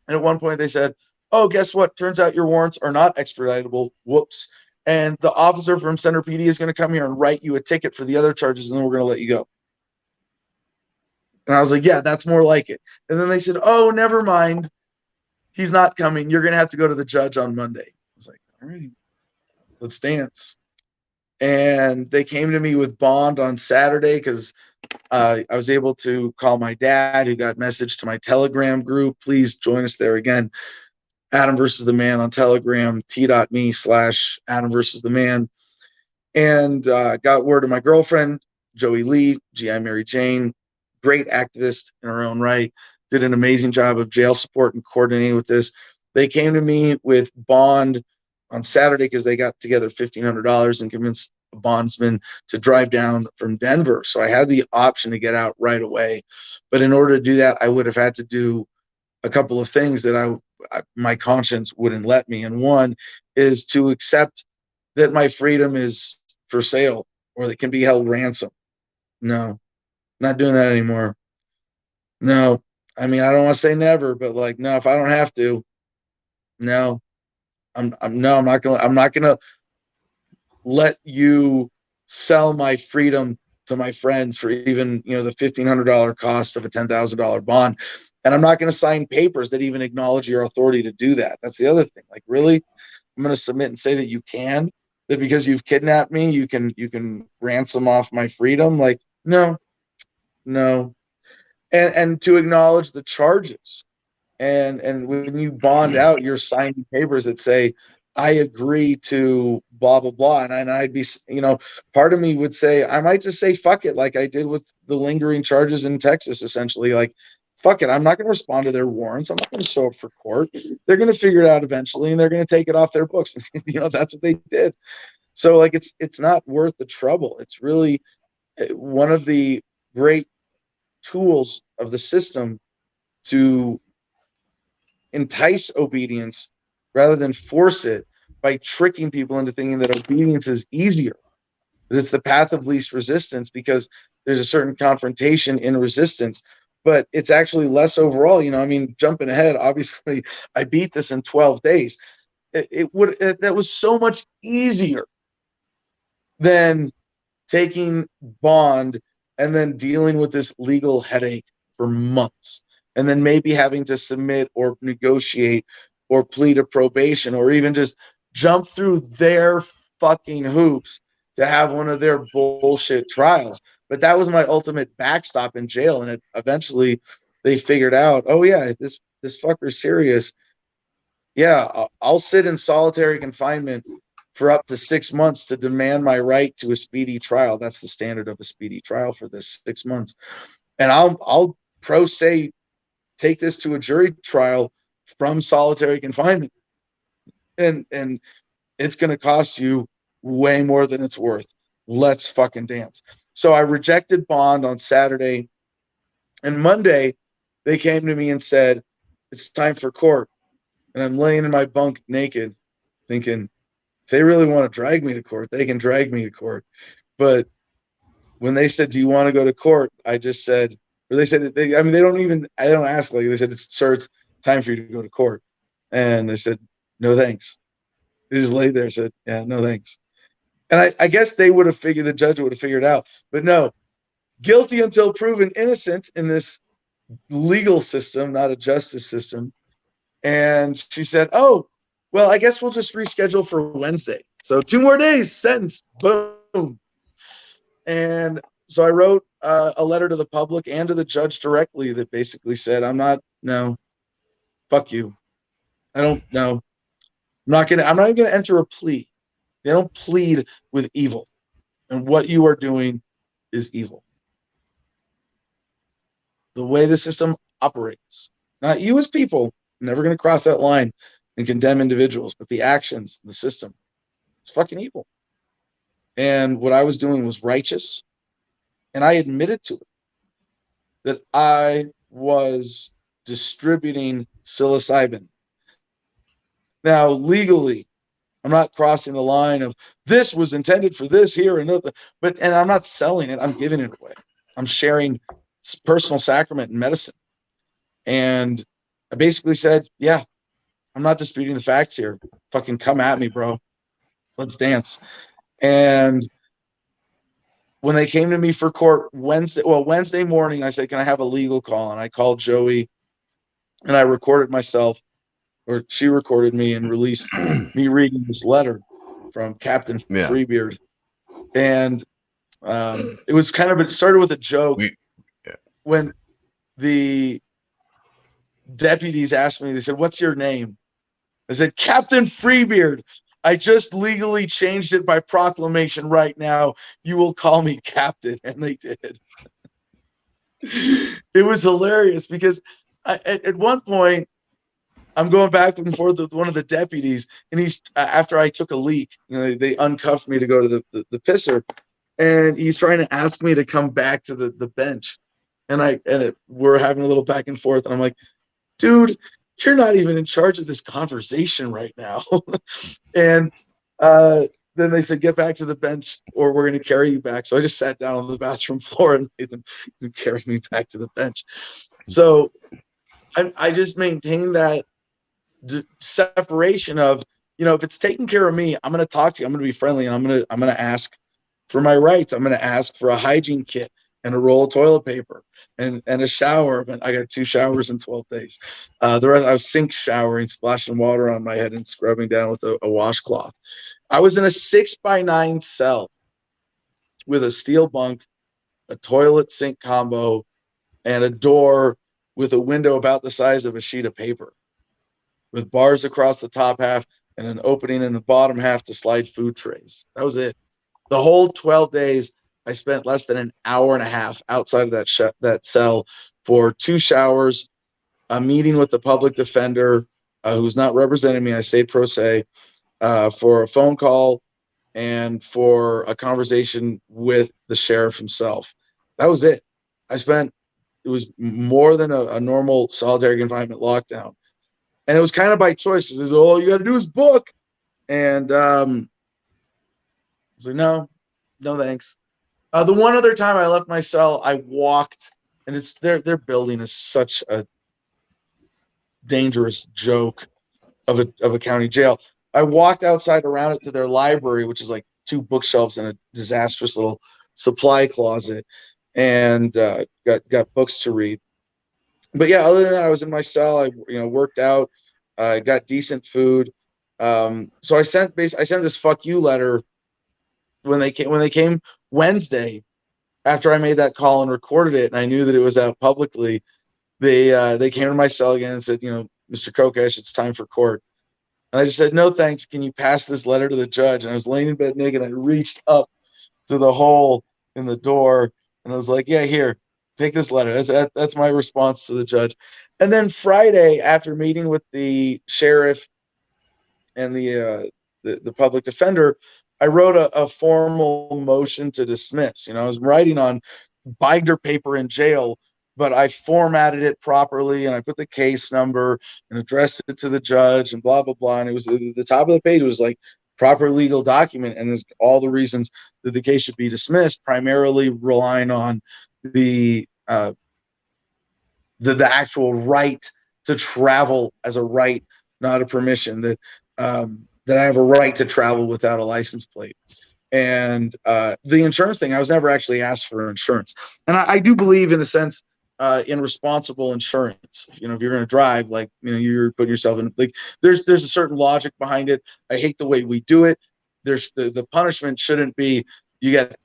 B: And at one point they said, oh, guess what? Turns out your warrants are not extraditable. Whoops. And the officer from Center PD is going to come here and write you a ticket for the other charges, and then we're going to let you go. And I was like, yeah, that's more like it. And then they said, oh, never mind. He's not coming. You're going to have to go to the judge on Monday. I was like, all right, let's dance. And they came to me with bond on Saturday because I was able to call my dad, who got messaged to my Telegram group. Please join us there again. Adam versus the Man on Telegram, t.me/Adam versus the Man. And got word of my girlfriend, Joey Lee, GI Mary Jane, great activist in her own right, did an amazing job of jail support and coordinating with this. They came to me with bond on Saturday because they got together $1,500 and convinced a bondsman to drive down from Denver. So I had the option to get out right away. But in order to do that, I would have had to do a couple of things that my conscience wouldn't let me. And one is to accept that my freedom is for sale or that can be held ransom. No, not doing that anymore. No, I mean, I don't want to say never, but like, no, if I don't have to, no, I'm not gonna let you sell my freedom to my friends for even, the $1,500 cost of a $10,000 bond. And I'm not going to sign papers that even acknowledge your authority to do that. That's the other thing. Like, really, I'm going to submit and say that you can, that because you've kidnapped me, you can ransom off my freedom. Like, no. And to acknowledge the charges. And when you bond out, you're signing papers that say, I agree to blah, blah, blah. And I'd be, part of me would say, I might just say, fuck it, like I did with the lingering charges in Texas, essentially. Like, fuck it, I'm not going to respond to their warrants. I'm not going to show up for court. They're going to figure it out eventually, and they're going to take it off their books. That's what they did. So, like, it's not worth the trouble. It's really one of the great tools of the system to entice obedience rather than force it by tricking people into thinking that obedience is easier. It's the path of least resistance because there's a certain confrontation in resistance, but it's actually less overall. I mean, jumping ahead, obviously, I beat this in 12 days. That was so much easier than taking bond and then dealing with this legal headache for months, and then maybe having to submit or negotiate or plead a probation or even just jump through their fucking hoops to have one of their bullshit trials. But that was my ultimate backstop in jail. And eventually they figured out, oh yeah, this fucker's serious. Yeah, I'll sit in solitary confinement for up to 6 months to demand my right to a speedy trial. That's the standard of a speedy trial for this, 6 months. And I'll pro se take this to a jury trial from solitary confinement. And it's going to cost you way more than it's worth. Let's fucking dance. So I rejected bond on Saturday, and Monday they came to me and said, it's time for court. And I'm laying in my bunk naked thinking, if they really want to drag me to court, they can drag me to court. But when they said, do you want to go to court? I just said, or they said, I don't ask, like, they said, sir, it's time for you to go to court. And I said, no, thanks. They just laid there and said, yeah, no, thanks. And I guess they would have figured, the judge would have figured out, but no, guilty until proven innocent in this legal system, not a justice system. And she said, oh, well, I guess we'll just reschedule for Wednesday. So 2 more days, sentence, boom. And so I wrote a letter to the public and to the judge directly that basically said, fuck you. I don't know. I'm not even going to enter a plea. They don't plead with evil. And what you are doing is evil. The way the system operates, not you as people, I'm never going to cross that line and condemn individuals, but the actions, the system, it's fucking evil. And what I was doing was righteous. And I admitted to it that I was distributing psilocybin. Now, legally, I'm not crossing the line of this was intended for this here and nothing, and I'm not selling it. I'm giving it away. I'm sharing personal sacrament and medicine. And I basically said, yeah, I'm not disputing the facts here. Fucking come at me, bro. Let's dance. And when they came to me for court Wednesday morning, I said, can I have a legal call? And I called Joey and I recorded myself, or she recorded me and released me reading this letter from Captain Freebeard. And it was it started with a joke. When the deputies asked me, they said, what's your name? I said, Captain Freebeard. I just legally changed it by proclamation right now. You will call me Captain. And they did. It was hilarious because at one point, I'm going back and forth with one of the deputies, and he's after I took a leak, they uncuffed me to go to the pisser, and he's trying to ask me to come back to the bench, and we're having a little back and forth, and I'm like, dude, you're not even in charge of this conversation right now. And then they said, get back to the bench or we're going to carry you back. So I just sat down on the bathroom floor and made them carry me back to the bench. So I just maintain that separation of, if it's taking care of me, I'm going to talk to you. I'm going to be friendly, and I'm going to ask for my rights. I'm going to ask for a hygiene kit and a roll of toilet paper and a shower. But I got 2 showers in 12 days. The rest, I was sink showering, splashing water on my head and scrubbing down with a washcloth. I was in a 6x9 cell with a steel bunk, a toilet sink combo, and a door with a window about the size of a sheet of paper, with bars across the top half and an opening in the bottom half to slide food trays. That was it. The whole 12 days, I spent less than an hour and a half outside of that cell for 2 showers, a meeting with the public defender who's not representing me. I stayed pro se, for a phone call, and for a conversation with the sheriff himself. That was it. It was more than a normal solitary confinement lockdown. And it was kind of by choice, because all you got to do is book. And I was like, no, thanks. The one other time I left my cell, I walked, and it's their building is such a dangerous joke of a county jail. I walked outside around it to their library, which is like 2 bookshelves and a disastrous little supply closet, and got books to read. But yeah, other than that, I was in my cell. I worked out, got decent food. So I sent this fuck you letter when they came Wednesday, after I made that call and recorded it, and I knew that it was out publicly. They came to my cell again and said, Mr. Kokesh, it's time for court. And I just said, no, thanks. Can you pass this letter to the judge? And I was laying in bed naked. And I reached up to the hole in the door, and I was like, yeah, here, take this letter. That's my response to the judge. And then Friday, after meeting with the sheriff and the public defender, I wrote a formal motion to dismiss. I was writing on binder paper in jail, but I formatted it properly, and I put the case number and addressed it to the judge and blah, blah, blah. And it was the top of the page was like proper legal document, and there's all the reasons that the case should be dismissed, primarily relying on the actual right to travel as a right, not a permission, that I have a right to travel without a license plate. And the insurance thing, I was never actually asked for insurance. And I do believe, in a sense, in responsible insurance. If you're going to drive, you're putting yourself in, there's a certain logic behind it. I hate the way we do it. There's the punishment shouldn't be you get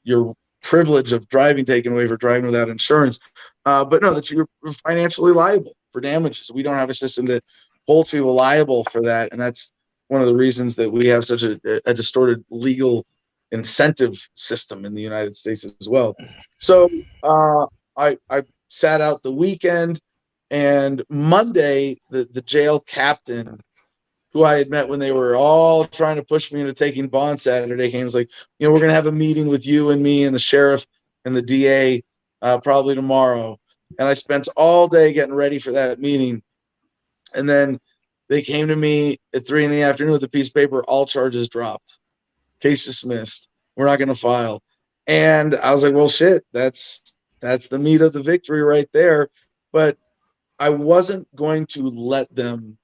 B: your privilege of driving taken away for driving without insurance, but no, that you're financially liable for damages. We don't have a system that holds people liable for that, and that's one of the reasons that we have such a distorted legal incentive system in the United States as well. So I sat out the weekend, and Monday, the jail captain, who I had met when they were all trying to push me into taking bond Saturday, came and was like, we're going to have a meeting with you and me and the sheriff and the DA probably tomorrow. And I spent all day getting ready for that meeting. And then they came to me at 3 p.m. with a piece of paper, all charges dropped, case dismissed, we're not going to file. And I was like, well, shit, that's the meat of the victory right there. But I wasn't going to let them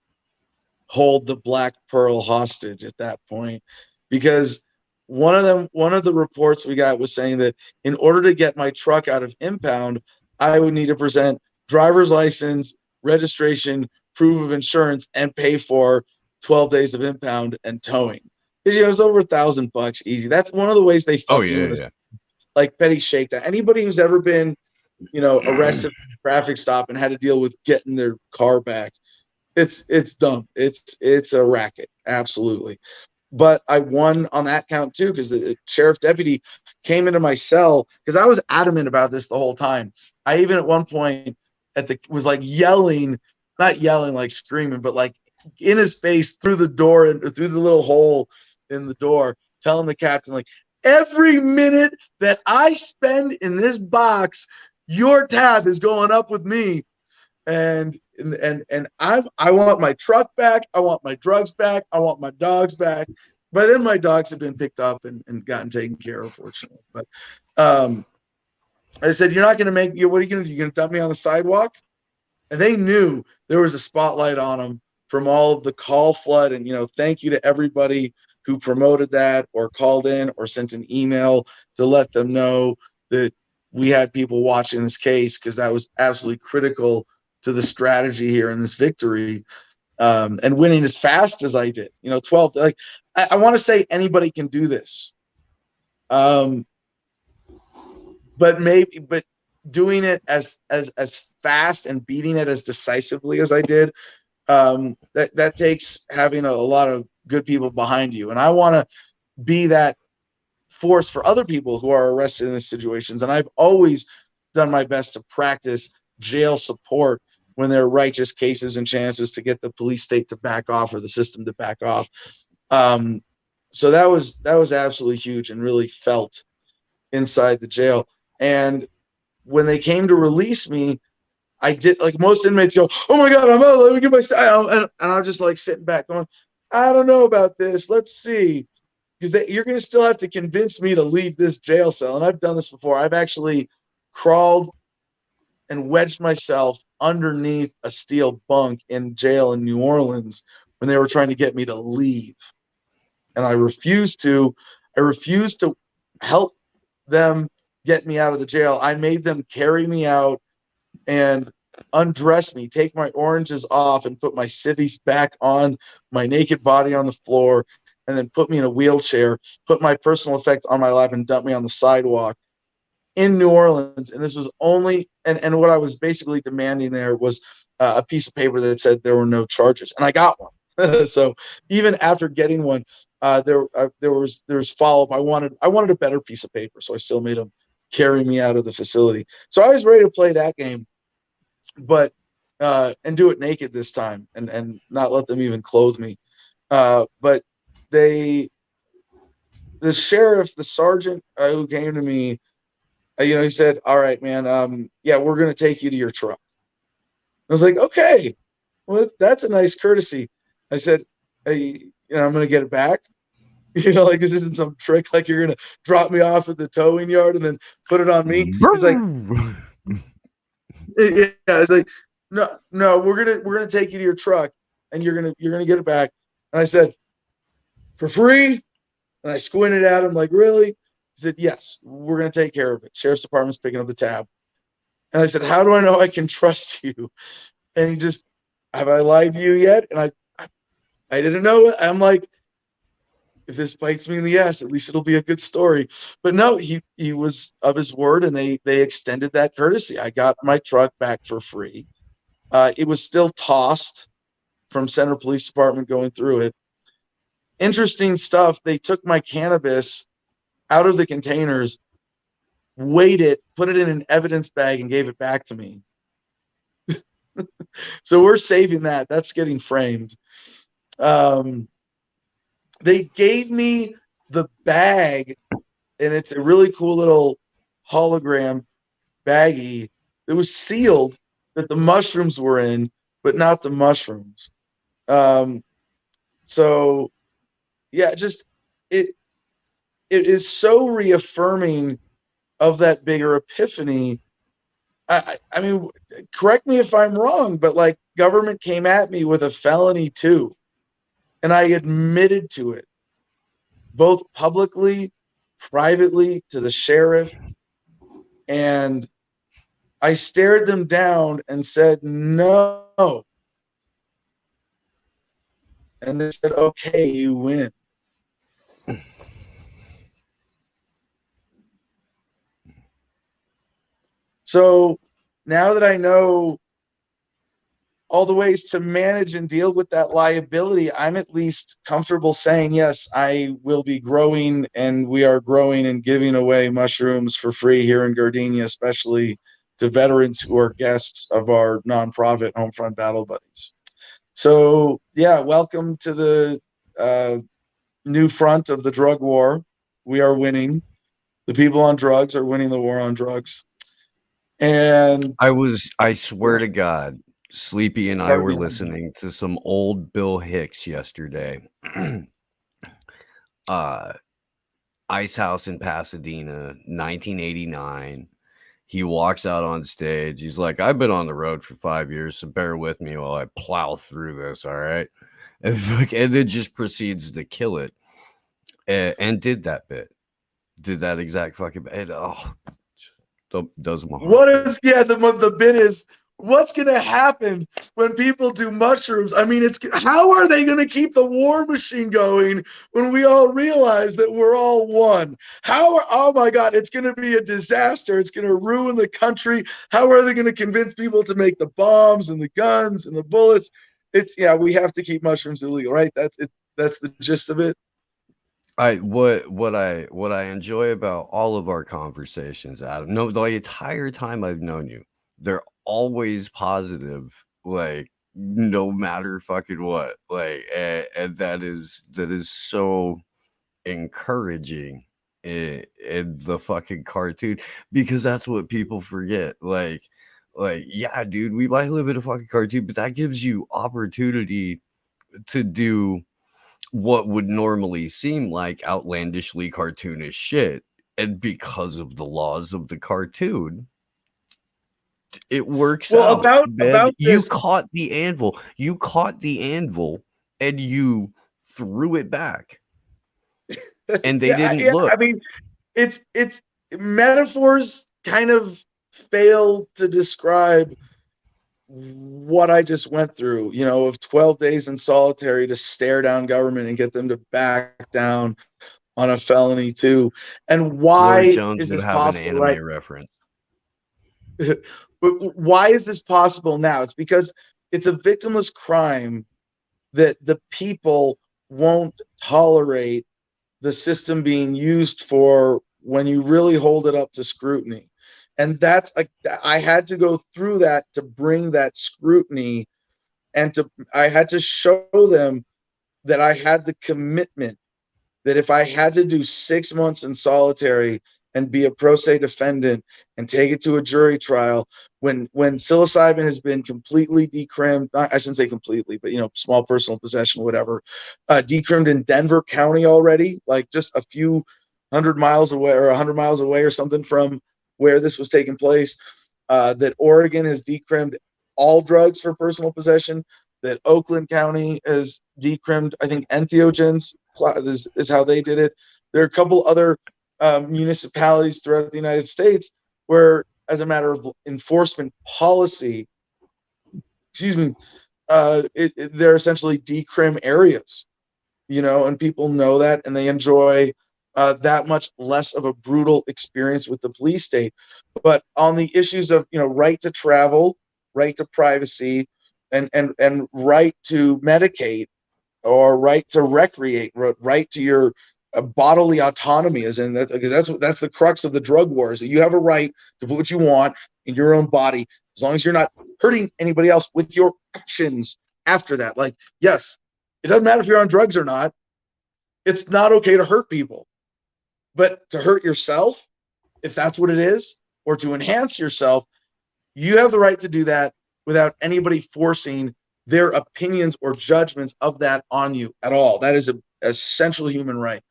B: hold the Black Pearl hostage at that point, because one of the reports we got was saying that in order to get my truck out of impound, I would need to present driver's license, registration, proof of insurance, and pay for 12 days of impound and towing. Because it was over $1,000 easy. That's one of the ways they fuck you with this, like petty shakedown. Anybody who's ever been, arrested for a traffic stop and had to deal with getting their car back, it's dumb. It's a racket, absolutely. But I won on that count too, because the sheriff deputy came into my cell, because I was adamant about this the whole time. I even at one point was like yelling, not yelling like screaming, but like in his face through the door and through the little hole in the door, telling the captain, like, every minute that I spend in this box, your tab is going up with me. And I want my truck back. I want my drugs back. I want my dogs back. by then my dogs had been picked up and gotten taken care of, fortunately. But I said, "You're not going to make you. What are you going to do? You're going to dump me on the sidewalk?" And they knew there was a spotlight on them from all of the call flood. And, thank you to everybody who promoted that or called in or sent an email to let them know that we had people watching this case, because that was absolutely critical to the strategy here in this victory, and winning as fast as I did. 12. Like, I want to say anybody can do this, but doing it as fast and beating it as decisively as I did, that takes having a lot of good people behind you. And I want to be that force for other people who are arrested in these situations. And I've always done my best to practice jail support when there are righteous cases and chances to get the police state to back off or the system to back off. So that was absolutely huge and really felt inside the jail. And when they came to release me, I did, like most inmates go, "Oh my God, I'm out. Let me get my style." And I'm just like sitting back going, "I don't know about this. Let's see." Because you're going to still have to convince me to leave this jail cell. And I've done this before. I've actually crawled and wedged myself underneath a steel bunk in jail in New Orleans when they were trying to get me to leave. And I refused to. I refused to help them get me out of the jail. I made them carry me out and undress me, take my oranges off, and put my civvies back on my naked body on the floor, and then put me in a wheelchair, put my personal effects on my lap, and dump me on the sidewalk in New Orleans. And this was only, and what I was basically demanding there was a piece of paper that said there were no charges, and I got one. So even after getting one, there was follow-up. I wanted a better piece of paper, so I still made them carry me out of the facility. So I was ready to play that game, but and do it naked this time, and not let them even clothe me. But the sheriff, the sergeant who came to me, he said, "All right, man, yeah, we're going to take you to your truck." I was like, "Okay, well, that's a nice courtesy." I said, "Hey, I'm going to get it back." Like this isn't some trick, like you're going to drop me off at the towing yard and then put it on me. He's like, yeah, it's like, no, we're going to take you to your truck and you're going to get it back. And I said, "For free?" And I squinted at him like, "Really?" He said, "Yes, we're going to take care of it. Sheriff's Department's picking up the tab." And I said, "How do I know I can trust you?" And he just, "Have I lied to you yet?" And I didn't know. I'm like, if this bites me in the ass, at least it'll be a good story. But no, he was of his word, and they extended that courtesy. I got my truck back for free. It was still tossed from Center Police Department going through it. Interesting stuff. They took my cannabis out of the containers, weighed it, put it in an evidence bag, and gave it back to me. So we're saving that. That's getting framed. They gave me the bag, and it's a really cool little hologram baggie that was sealed that the mushrooms were in, but not the mushrooms. So yeah, just it is so reaffirming of that bigger epiphany. I mean, correct me if I'm wrong, but like government came at me with a felony too, and I admitted to it, both publicly, privately, to the sheriff, and I stared them down and said no. And they said, "Okay, you win." So now that I know all the ways to manage and deal with that liability, I'm at least comfortable saying, yes, I will be growing, and we are growing and giving away mushrooms for free here in Gardenia, especially to veterans who are guests of our nonprofit Homefront Battle Buddies. So yeah, welcome to the new front of the drug war. We are winning. The people on drugs are winning the war on drugs. And
A: I swear to God, Sleepy and I were listening to some old Bill Hicks yesterday. Ice House in Pasadena, 1989. He walks out on stage. He's like, I've been on the road for 5 years, so bear with me while I plow through this, all right? And then just proceeds to kill it. And did that bit. Did that exact fucking bit. Does my heart.
B: What is, the bit is, what's going to happen when people do mushrooms? I mean, how are they going to keep the war machine going when we all realize that we're all one? Oh my God, it's going to be a disaster. It's going to ruin the country. How are they going to convince people to make the bombs and the guns and the bullets? We have to keep mushrooms illegal, right? That's it. That's the gist of it.
A: What I enjoy about all of our conversations, Adam, no, the entire time I've known you, they're always positive, like no matter fucking what, like, and that is so encouraging in the fucking cartoon, because that's what people forget. Like, yeah, dude, we might live in a fucking cartoon, but that gives you opportunity to do what would normally seem like outlandishly cartoonish shit. And because of the laws of the cartoon, it works out.
B: About
A: you
B: this,
A: caught the anvil. You caught the anvil and you threw it back. And they didn't look.
B: I mean, it's metaphors kind of fail to describe what I just went through, of 12 days in solitary to stare down government and get them to back down on a felony too. And why
A: George Jones
B: is this
A: would have
B: possible,
A: an anime
B: right?
A: reference.
B: But why is this possible now? It's because it's a victimless crime that the people won't tolerate the system being used for when you really hold it up to scrutiny. And I had to go through that to bring that scrutiny, and I had to show them that I had the commitment that if I had to do 6 months in solitary and be a pro se defendant and take it to a jury trial, when psilocybin has been completely decrimmed, I shouldn't say completely, but small personal possession, whatever, decrimmed in Denver County already, like just a few 100 miles away or 100 miles away or something from where this was taking place, that Oregon has decrimmed all drugs for personal possession, that Oakland County has decrimmed, I think, entheogens is how they did it. There are a couple other municipalities throughout the United States where, as a matter of enforcement policy, they're essentially decrim areas, and people know that, and they enjoy that much less of a brutal experience with the police state. But on the issues of right to travel, right to privacy, and right to medicate, or right to recreate, right to your bodily autonomy, as in that, because that's the crux of the drug wars. That you have a right to put what you want in your own body, as long as you're not hurting anybody else with your actions after that. Like, yes, it doesn't matter if you're on drugs or not. It's not okay to hurt people, but to hurt yourself, if that's what it is, or to enhance yourself, you have the right to do that without anybody forcing their opinions or judgments of that on you at all. That is an essential human right.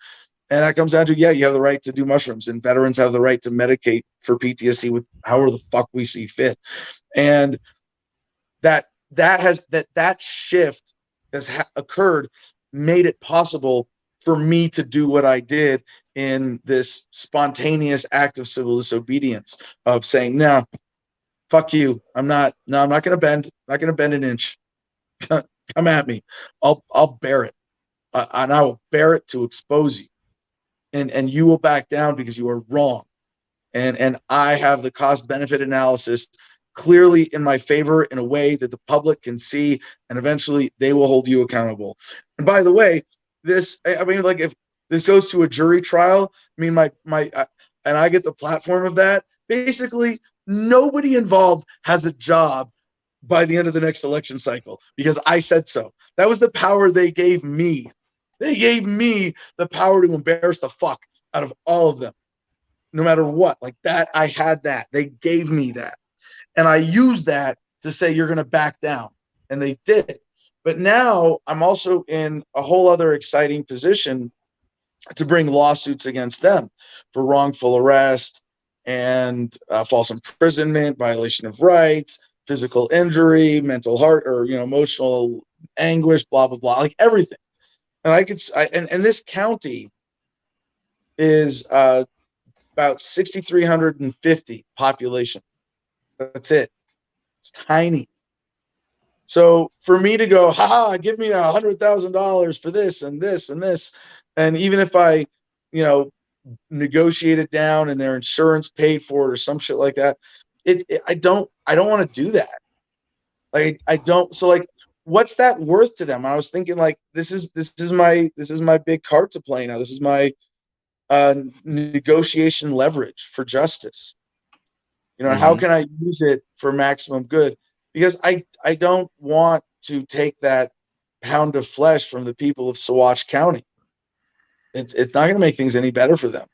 B: And that comes down to, you have the right to do mushrooms, and veterans have the right to medicate for PTSD with however the fuck we see fit. And that shift has occurred, made it possible for me to do what I did in this spontaneous act of civil disobedience, of saying, no, fuck you. I'm not going to bend. Not going to bend an inch. Come at me. I'll bear it. And I will bear it to expose you. And you will back down because you are wrong. And I have the cost benefit analysis clearly in my favor in a way that the public can see, and eventually they will hold you accountable. And by the way, if this goes to a jury trial, and I get the platform of that, basically nobody involved has a job by the end of the next election cycle, because I said so. That was the power they gave me. They gave me the power to embarrass the fuck out of all of them, no matter what. Like that, I had that. They gave me that. And I used that to say, you're going to back down. And they did. But now I'm also in a whole other exciting position to bring lawsuits against them for wrongful arrest and false imprisonment, violation of rights, physical injury, mental heart or emotional anguish, blah blah blah, like everything. And and this county is about 6,350 population. That's it. It's tiny. So for me to go, haha, give me $100,000 for this and this and this, and even if I, negotiate it down and their insurance paid for it or some shit like that, I don't want to do that. Like I don't. So like, what's that worth to them? I was thinking like, this is my big card to play now. This is my negotiation leverage for justice. How can I use it for maximum good? Because I don't want to take that pound of flesh from the people of Saguache County. It's not going to make things any better for them.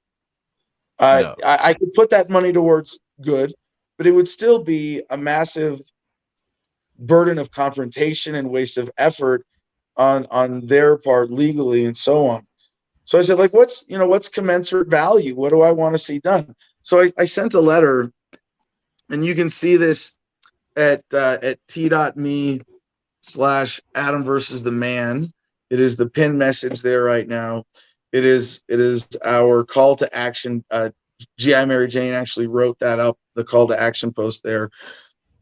A: No.
B: I could put that money towards good, but it would still be a massive burden of confrontation and waste of effort on their part legally and so on. So I said, like, what's commensurate value? What do I want to see done? So I sent a letter, and you can see this at t.me/Adam versus the man. It is the pinned message there right now. It is our call to action. G.I. Mary Jane actually wrote that up, the call to action post there.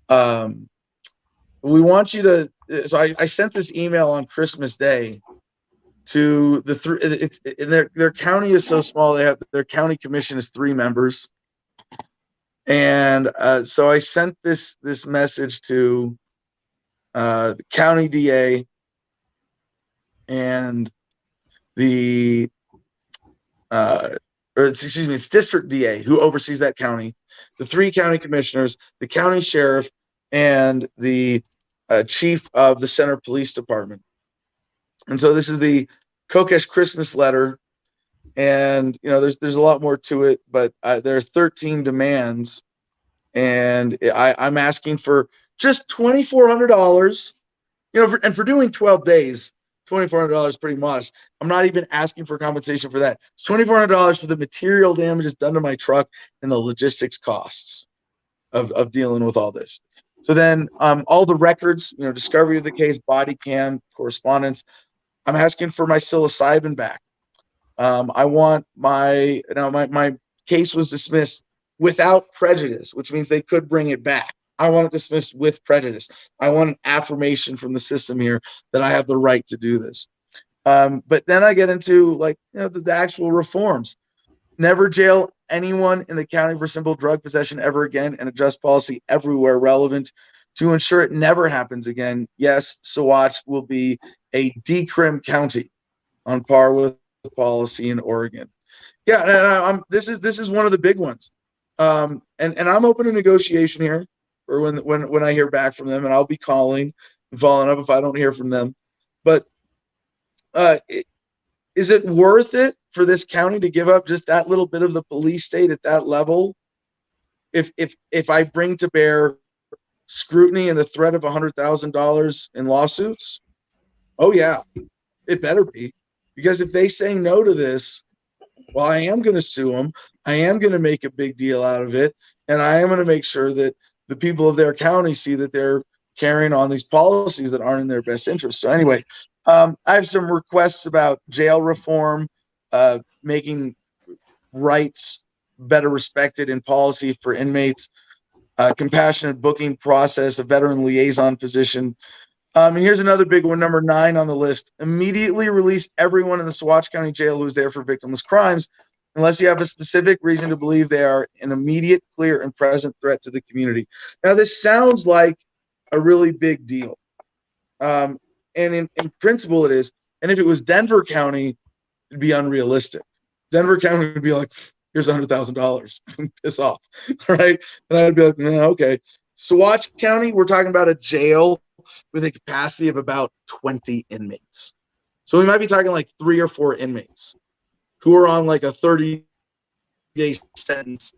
B: We want you to. So I sent this email on Christmas Day to the three. Their county is so small. They have their county commission is 3 members. And so I sent this message to the county DA and the it's district DA who oversees that county, the 3 county commissioners, the county sheriff, and the chief of the Center Police Department. And so this is the Kokesh Christmas letter. And there's a lot more to it, but there are 13 demands, and I'm asking for just $2,400. And for doing 12 days, $2,400 is pretty modest. I'm not even asking for compensation for that. It's $2,400 for the material damages done to my truck and the logistics costs of dealing with all this. So then all the records, discovery of the case, body cam, correspondence. I'm asking for my psilocybin back. I want my case was dismissed without prejudice, which means they could bring it back. I want it dismissed with prejudice. I want an affirmation from the system here that I have the right to do this. But then I get into the actual reforms. Never jail anyone in the county for simple drug possession ever again, and adjust policy everywhere relevant to ensure it never happens again. Yes, Saguache will be a decrim county on par with policy in Oregon. Yeah, and this is one of the big ones. And I'm open to negotiation here for when I hear back from them, and I'll be calling and following up if I don't hear from them. But is it worth it for this county to give up just that little bit of the police state at that level if I bring to bear scrutiny and the threat of $100,000 in lawsuits? Oh yeah, it better be. Because if they say no to this, well, I am going to sue them. I am going to make a big deal out of it. And I am going to make sure that the people of their county see that they're carrying on these policies that aren't in their best interest. So anyway, I have some requests about jail reform, making rights better respected in policy for inmates, compassionate booking process, a veteran liaison position. And here's another big one, number 9 on the list. Immediately release everyone in the Saguache County Jail who's there for victimless crimes, unless you have a specific reason to believe they are an immediate, clear, and present threat to the community. Now, this sounds like a really big deal. And in principle, it is. And if it was Denver County, it'd be unrealistic. Denver County would be like, here's $100,000. Piss off. All right? And I'd be like, no, okay. Saguache County, we're talking about a jail with a capacity of about 20 inmates. So we might be talking like 3 or 4 inmates who are on like a 30-day sentence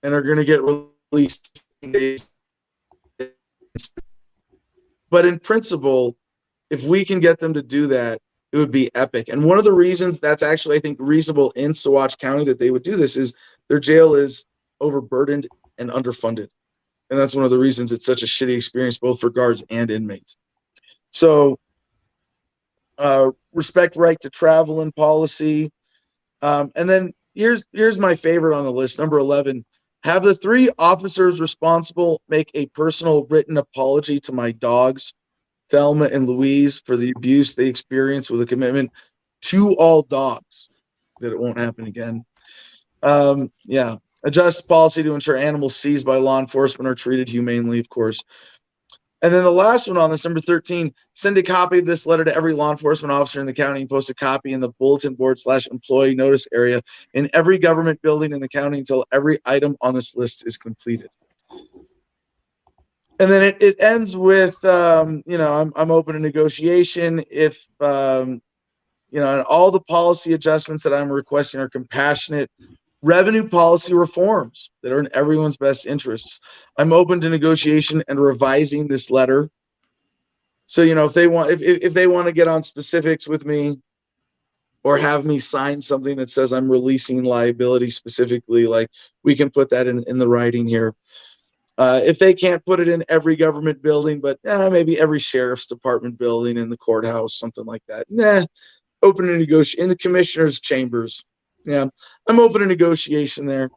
B: and are going to get released 15 days. But in principle, if we can get them to do that, it would be epic. And one of the reasons that's actually, I think, reasonable in Saguache County that they would do this is their jail is overburdened and underfunded. And that's one of the reasons it's such a shitty experience, both for guards and inmates. So respect right to travel and policy. And then here's my favorite on the list, number 11. Have the 3 officers responsible make a personal written apology to my dogs, Thelma and Louise, for the abuse they experienced, with a commitment to all dogs that it won't happen again. Yeah. Adjust policy to ensure animals seized by law enforcement are treated humanely, of course. And then the last one on this, number 13, send a copy of this letter to every law enforcement officer in the county and post a copy in the bulletin board / employee notice area in every government building in the county until every item on this list is completed. And then it ends with, I'm open to negotiation if, and all the policy adjustments that I'm requesting are compassionate revenue policy reforms that are in everyone's best interests. I'm open to negotiation and revising this letter. So, if they want to get on specifics with me or have me sign something that says I'm releasing liability specifically, like, we can put that in the writing here. If they can't put it in every government building, but maybe every sheriff's department building in the courthouse, something like that. Open to negotiate in the commissioner's chambers. Yeah, I'm open to negotiation there.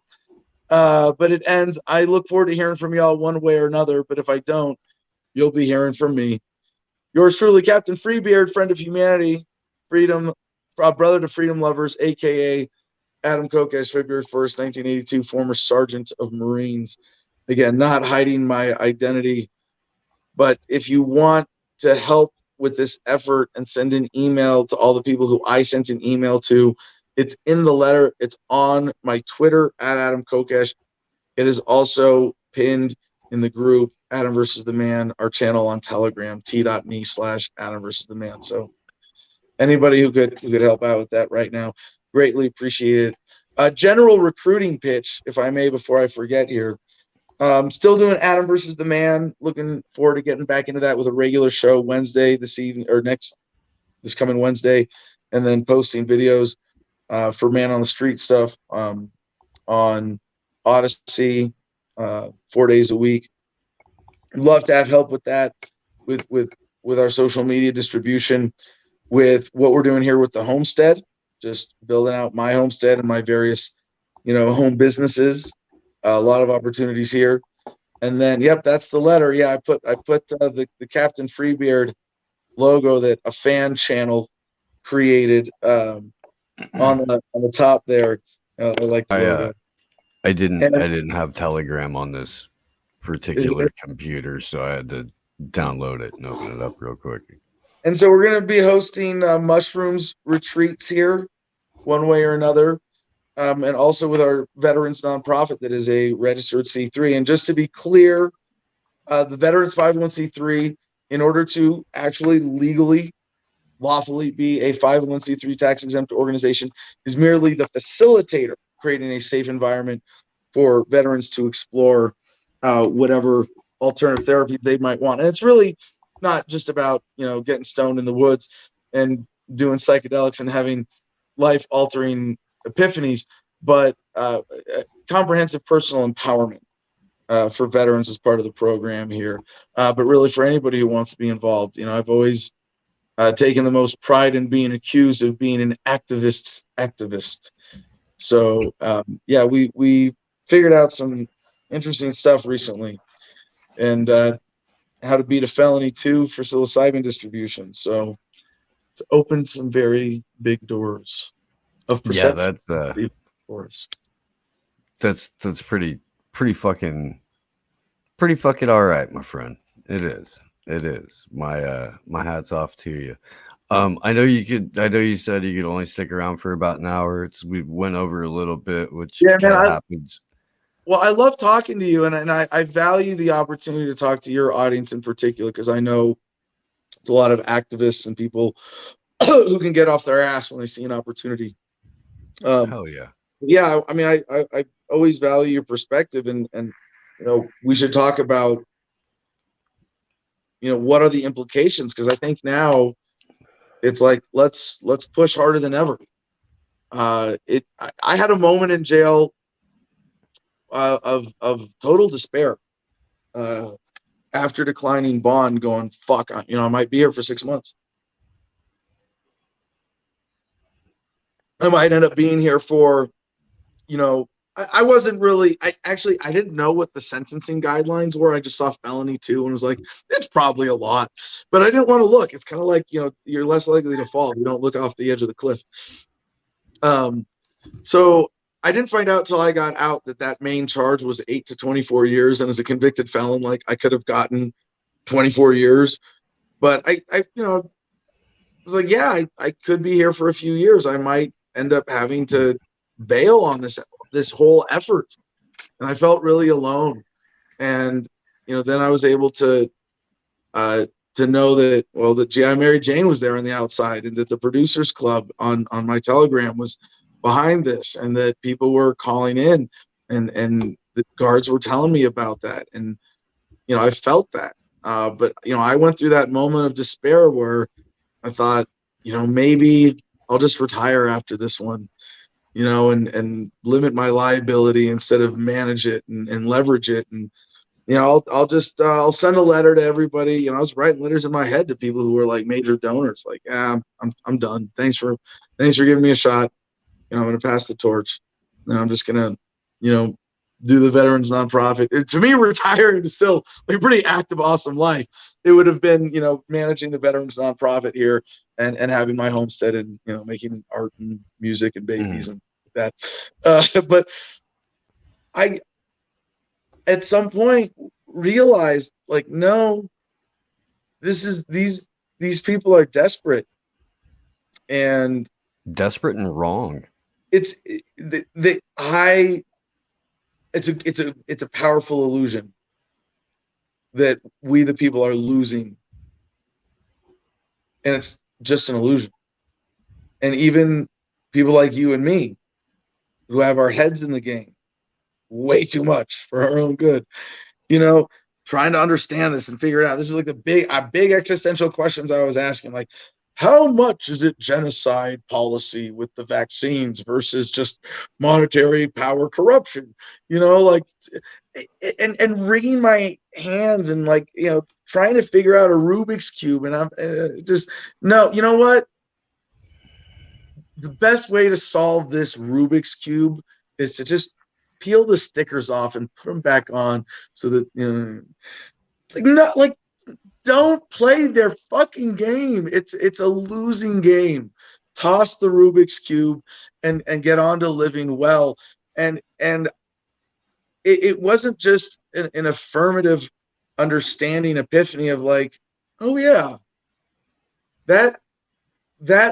B: But it ends. I look forward to hearing from y'all one way or another. But if I don't, you'll be hearing from me. Yours truly, Captain Freebeard, friend of humanity, freedom, brother to freedom lovers, aka Adam Kokesh, February 1st, 1982, former sergeant of Marines. Again, not hiding my identity, but if you want to help with this effort and send an email to all the people who I sent an email to, it's in the letter. It's on my Twitter at Adam Kokesh. It is also pinned in the group Adam versus the Man, our channel on Telegram, t.me/Adam versus the Man. So anybody who could help out with that right now, greatly appreciate it. General recruiting pitch, if I may, before I forget here. Still doing Adam versus the Man. Looking forward to getting back into that with a regular show Wednesday this evening, or this coming Wednesday, and then posting videos for Man on the Street stuff on Odyssey 4 days a week. I'd love to have help with that, with our social media distribution, with what we're doing here with the homestead, just building out my homestead and my various, home businesses. A lot of opportunities here. And then, yep, that's the letter. Yeah, I put the Captain Freebeard logo that a fan channel created on the top there. I like the logo.
A: I didn't have Telegram on this particular computer, so I had to download it and open it up real quick.
B: And so we're going to be hosting mushrooms retreats here, one way or another. And also with our veterans nonprofit that is a registered C3. And just to be clear, the Veterans 501c3, in order to actually legally, lawfully be a 501c3 tax-exempt organization, is merely the facilitator, creating a safe environment for veterans to explore whatever alternative therapies they might want. And it's really not just about, getting stoned in the woods and doing psychedelics and having life-altering epiphanies, but comprehensive personal empowerment for veterans as part of the program here. But really for anybody who wants to be involved. I've always taken the most pride in being accused of being an activist's activist. So we figured out some interesting stuff recently, and how to beat a felony too for psilocybin distribution. So it's opened some very big doors of perception.
A: That's pretty fucking all right, my friend. It is. My hat's off to you. I know you said you could only stick around for about an hour. We went over a little bit, which happens.
B: Well, I love talking to you, and I value the opportunity to talk to your audience in particular, because I know it's a lot of activists and people who can get off their ass when they see an opportunity.
A: Hell yeah.
B: Yeah, I mean, I always value your perspective, and we should talk about what are the implications, because I think now it's like let's push harder than ever. I had a moment in jail of total despair after declining bond, going fuck, I might be here for 6 months. I might end up being here for, I wasn't really, I didn't know what the sentencing guidelines were. I just saw felony 2 and was like, it's probably a lot, but I didn't want to look. It's kind of like, you're less likely to fall if you don't look off the edge of the cliff. So I didn't find out till I got out that main charge was 8 to 24 years. And as a convicted felon, like I could have gotten 24 years, but I was like, yeah, I could be here for a few years. I might end up having to bail on this whole effort. And I felt really alone. And, then I was able to know that, well, that GI Mary Jane was there on the outside, and that the producers club on my Telegram was behind this, and that people were calling in, and the guards were telling me about that. And, I felt that. But, I went through that moment of despair where I thought, maybe I'll just retire after this one, and limit my liability instead of manage it and leverage it. And, I'll send a letter to everybody. I was writing letters in my head to people who were like major donors, like, I'm done. Thanks for giving me a shot. I'm going to pass the torch, and I'm just going to, do the veterans nonprofit. To me, retiring is still like a pretty active, awesome life. It would have been, managing the veterans nonprofit here and having my homestead and, making art and music and babies and that. But I, at some point, realized, like, no, these people are desperate and
A: wrong.
B: It's a powerful illusion that we, the people, are losing, and it's just an illusion. And even people like you and me, who have our heads in the game way too much for our own good, trying to understand this and figure it out. This is like a big existential questions I was asking, like, how much is it genocide policy with the vaccines versus just monetary power corruption? Like, and wringing my hands and, like, trying to figure out a Rubik's Cube. And I'm just, no, you know what? The best way to solve this Rubik's Cube is to just peel the stickers off and put them back on, so that, don't play their fucking game. It's a losing game. Toss the Rubik's Cube and get on to living well. And it wasn't just an affirmative understanding epiphany of, like, oh yeah, that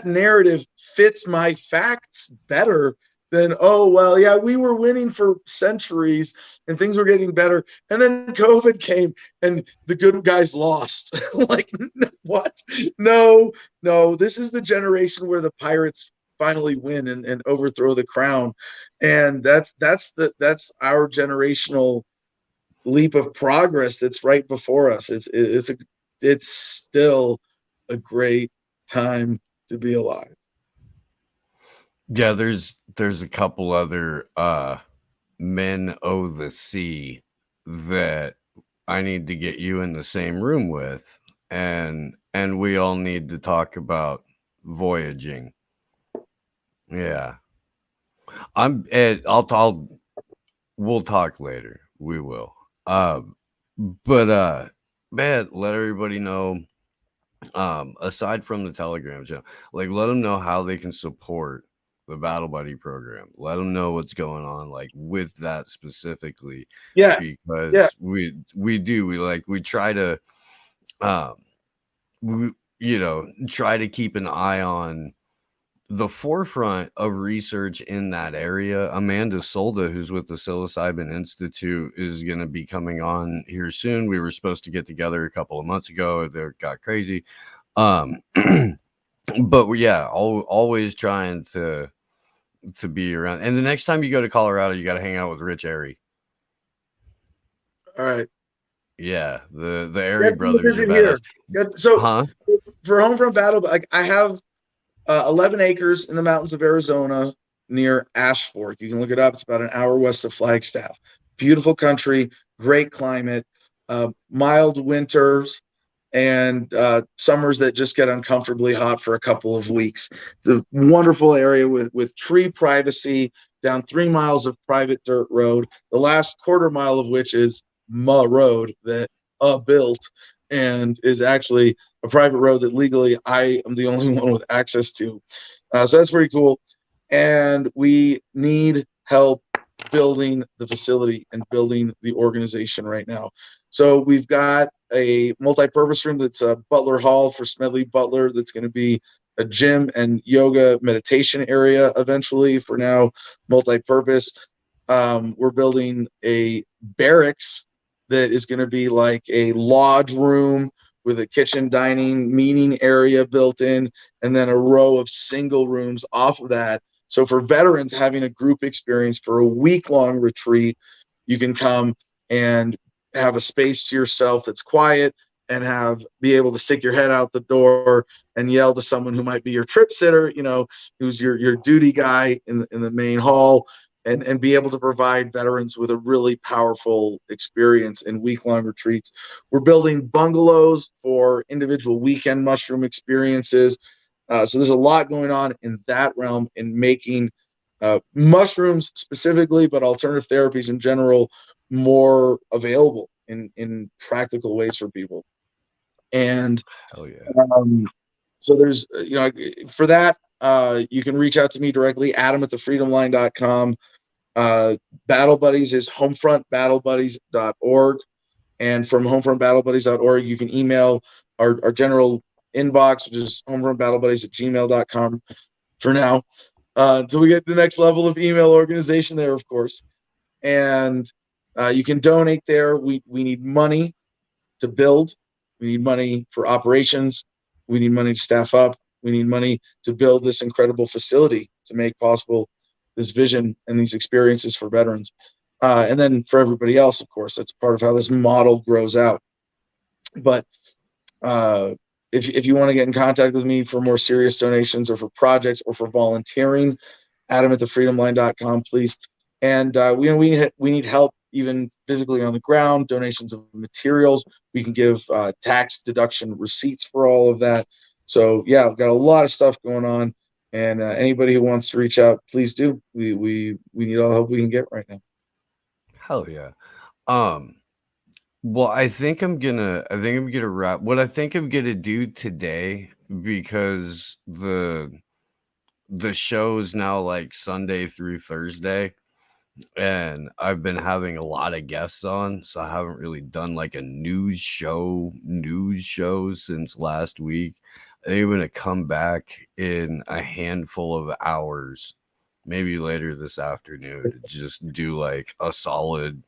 B: narrative fits my facts better than, oh, well, yeah, we were winning for centuries and things were getting better, and then COVID came and the good guys lost. Like, what? No, this is the generation where the pirates finally win and overthrow the crown. And that's our generational leap of progress that's right before us. It's still a great time to be alive.
A: Yeah, there's a couple other men o' the sea that I need to get you in the same room with, and we all need to talk about voyaging. Yeah, we'll talk later. We will. But man, let everybody know. Aside from the Telegram channel, like, let them know how they can support the Battle Buddy program. Let them know what's going on, like, with that specifically.
B: Yeah,
A: because we try to try to keep an eye on the forefront of research in that area. Amanda Solda, who's with the Psilocybin Institute, is going to be coming on here soon. We were supposed to get together a couple of months ago. It got crazy. But yeah, always trying to be around. And the next time you go to Colorado, you got to hang out with Rich Airy.
B: All right.
A: Yeah, the
B: You
A: Airy
B: have to
A: brothers are
B: visit here.
A: badass.
B: So
A: Huh?
B: for Homefront Battle, like I have 11 acres in the mountains of Arizona near Ash Fork. You can look it up. It's about an hour west of Flagstaff. Beautiful country, great climate, mild winters, and summers that just get uncomfortably hot for a couple of weeks. It's a wonderful area with tree privacy, down 3 miles of private dirt road, the last quarter mile of which is Ma Road that built and is actually a private road that legally I am the only one with access to. So that's pretty cool. And we need help building the facility and building the organization right now. So we've got a multi-purpose room that's a Butler Hall for Smedley Butler. That's going to be a gym and yoga meditation area eventually. For now, multi-purpose. We're building a barracks that is going to be like a lodge room with a kitchen, dining, meeting area built in, and then a row of single rooms off of that. So for veterans having a group experience for a week-long retreat, you can come and have a space to yourself that's quiet and be able to stick your head out the door and yell to someone who might be your trip sitter, who's your duty guy in the main hall, and be able to provide veterans with a really powerful experience in week-long retreats. We're building bungalows for individual weekend mushroom experiences. So there's a lot going on in that realm in making mushrooms specifically, but alternative therapies in general, more available in practical ways for people. And
A: Hell yeah.
B: so there's, for that, you can reach out to me directly, adam@thefreedomline.com. Battle Buddies is homefrontbattlebuddies.org. And from homefrontbattlebuddies.org, you can email our general inbox, which is homefrontbattlebuddies@gmail.com for now, until we get to the next level of email organization there, of course. And you can donate there. We need money to build. We need money for operations. We need money to staff up. We need money to build this incredible facility to make possible this vision and these experiences for veterans. And then for everybody else, of course, that's part of how this model grows out. But if you want to get in contact with me for more serious donations or for projects or for volunteering, adam@thefreedomline.com, please. And we need help even physically on the ground, donations of materials. We can give tax deduction receipts for all of that. So yeah, I've got a lot of stuff going on, and anybody who wants to reach out, please do. We need all the help we can get right now.
A: Hell yeah. Well, I think I'm gonna wrap what I think I'm gonna do today, because the show is now like Sunday through Thursday, and I've been having a lot of guests on, so I haven't really done like a news show since last week. I'm gonna come back in a handful of hours, maybe later this afternoon, to just do like a solid,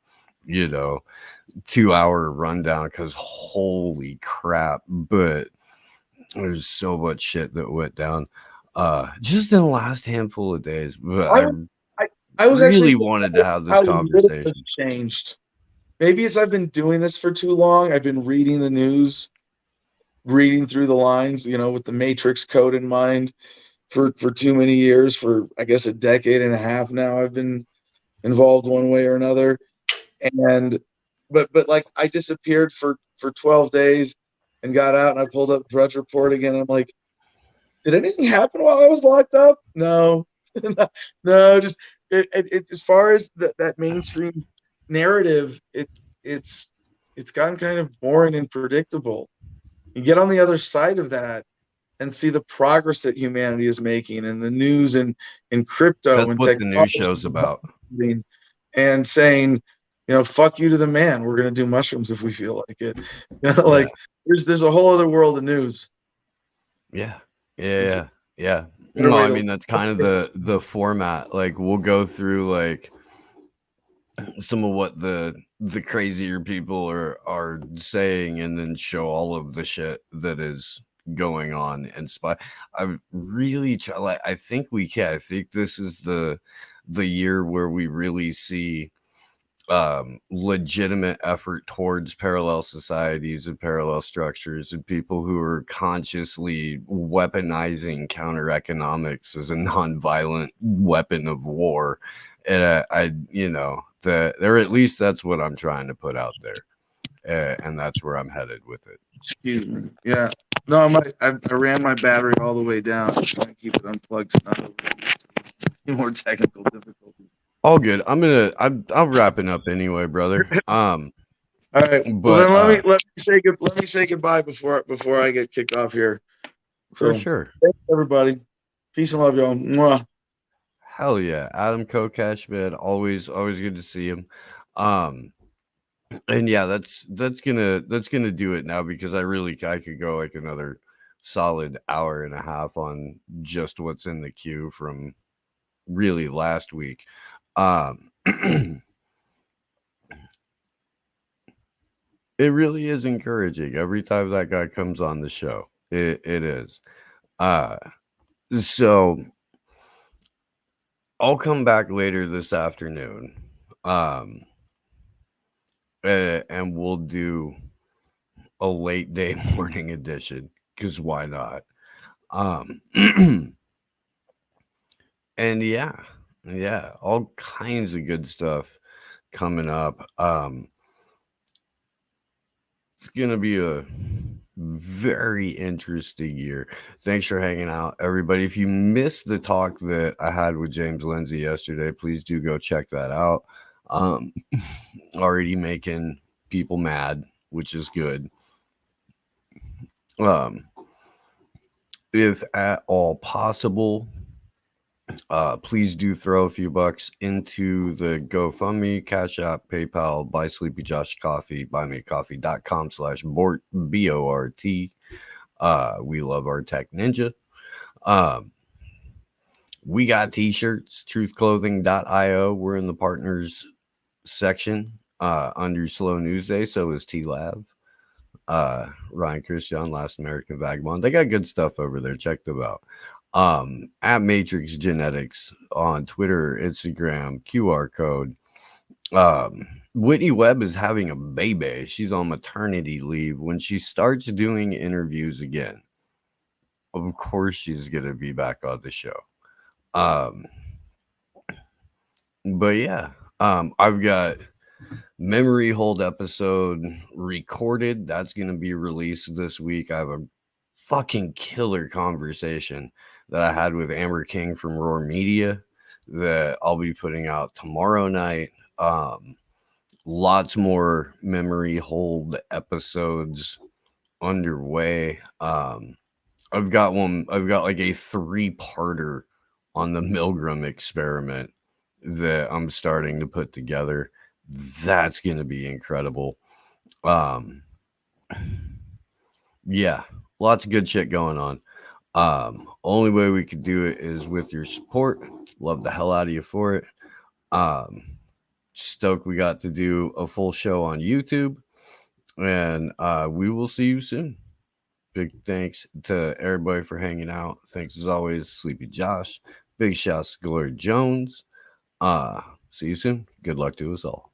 A: 2-hour rundown, because holy crap, but there's so much shit that went down just in the last handful of days. But
B: I was
A: really
B: actually
A: wanted to have this
B: how little has
A: conversation.
B: changed. Maybe it's I've been doing this for too long. I've been reading the news, reading through the lines, with the Matrix code in mind for too many years. For I guess a decade and a half now, I've been involved one way or another. And but like I disappeared for 12 days and got out, and I pulled up Drudge Report again. I'm like, did anything happen while I was locked up? No, no. Just as far as that mainstream narrative, it's gotten kind of boring and predictable. You get on the other side of that and see the progress that humanity is making, and the news and in crypto
A: That's
B: and
A: what the news
B: technology,
A: show's about.
B: and saying, fuck you to the man. We're gonna do mushrooms if we feel like it. Like there's a whole other world of news.
A: Yeah.
B: Better
A: No,
B: way
A: I
B: to
A: mean, that's kind of the format. Like, we'll go through like some of what the crazier people are saying, and then show all of the shit that is going on and I really try, like, I think this is the year where we really see legitimate effort towards parallel societies and parallel structures, and people who are consciously weaponizing counter economics as a nonviolent weapon of war. And or at least that's what I'm trying to put out there, and that's where I'm headed with it.
B: Excuse me. Yeah. No, I ran my battery all the way down. I'm trying to keep it unplugged so not any more technical difficulties.
A: All good. I'm wrapping up anyway, brother.
B: All right. Well, then let me say goodbye before I get kicked off here.
A: For sure.
B: Thanks, everybody. Peace and love, y'all. Mwah.
A: Hell yeah, Adam Kokesh, man. Always good to see him. And yeah, that's gonna do it now, because I could go like another solid hour and a half on just what's in the queue from really last week. It really is encouraging every time that guy comes on the show. It is. So I'll come back later this afternoon. And we'll do a late day morning edition, because why not? And yeah, all kinds of good stuff coming up. It's gonna be a very interesting year. Thanks for hanging out, everybody. If you missed the talk that I had with James Lindsay yesterday, please do go check that out. Already making people mad, which is good. If at all possible, please do throw a few bucks into the GoFundMe, Cashapp, PayPal, buy Sleepy Josh Coffee, buymeacoffee.com/BORT, BORT. We love our tech ninja. We got t-shirts, truthclothing.io. We're in the partners section under Slow News Day. So is T-Lab. Ryan Christian, Last American Vagabond. They got good stuff over there. Check them out. At Matrix Genetics on Twitter, Instagram, QR code. Whitney Webb is having a baby. She's on maternity leave. When she starts doing interviews again, of course she's gonna be back on the show. But yeah, I've got Memory Hold episode recorded. That's gonna be released this week. I have a fucking killer conversation that I had with Amber King from Roar Media that I'll be putting out tomorrow night. Lots more Memory Hold episodes underway. I've got like a 3-parter on the Milgram experiment that I'm starting to put together. That's gonna be incredible. Yeah, lots of good shit going on. Only way we could do it is with your support. Love the hell out of you for it. Stoked we got to do a full show on YouTube, and we will see you soon. Big thanks to everybody for hanging out. Thanks as always, Sleepy Josh. Big shouts to Glory Jones. See you soon. Good luck to us all.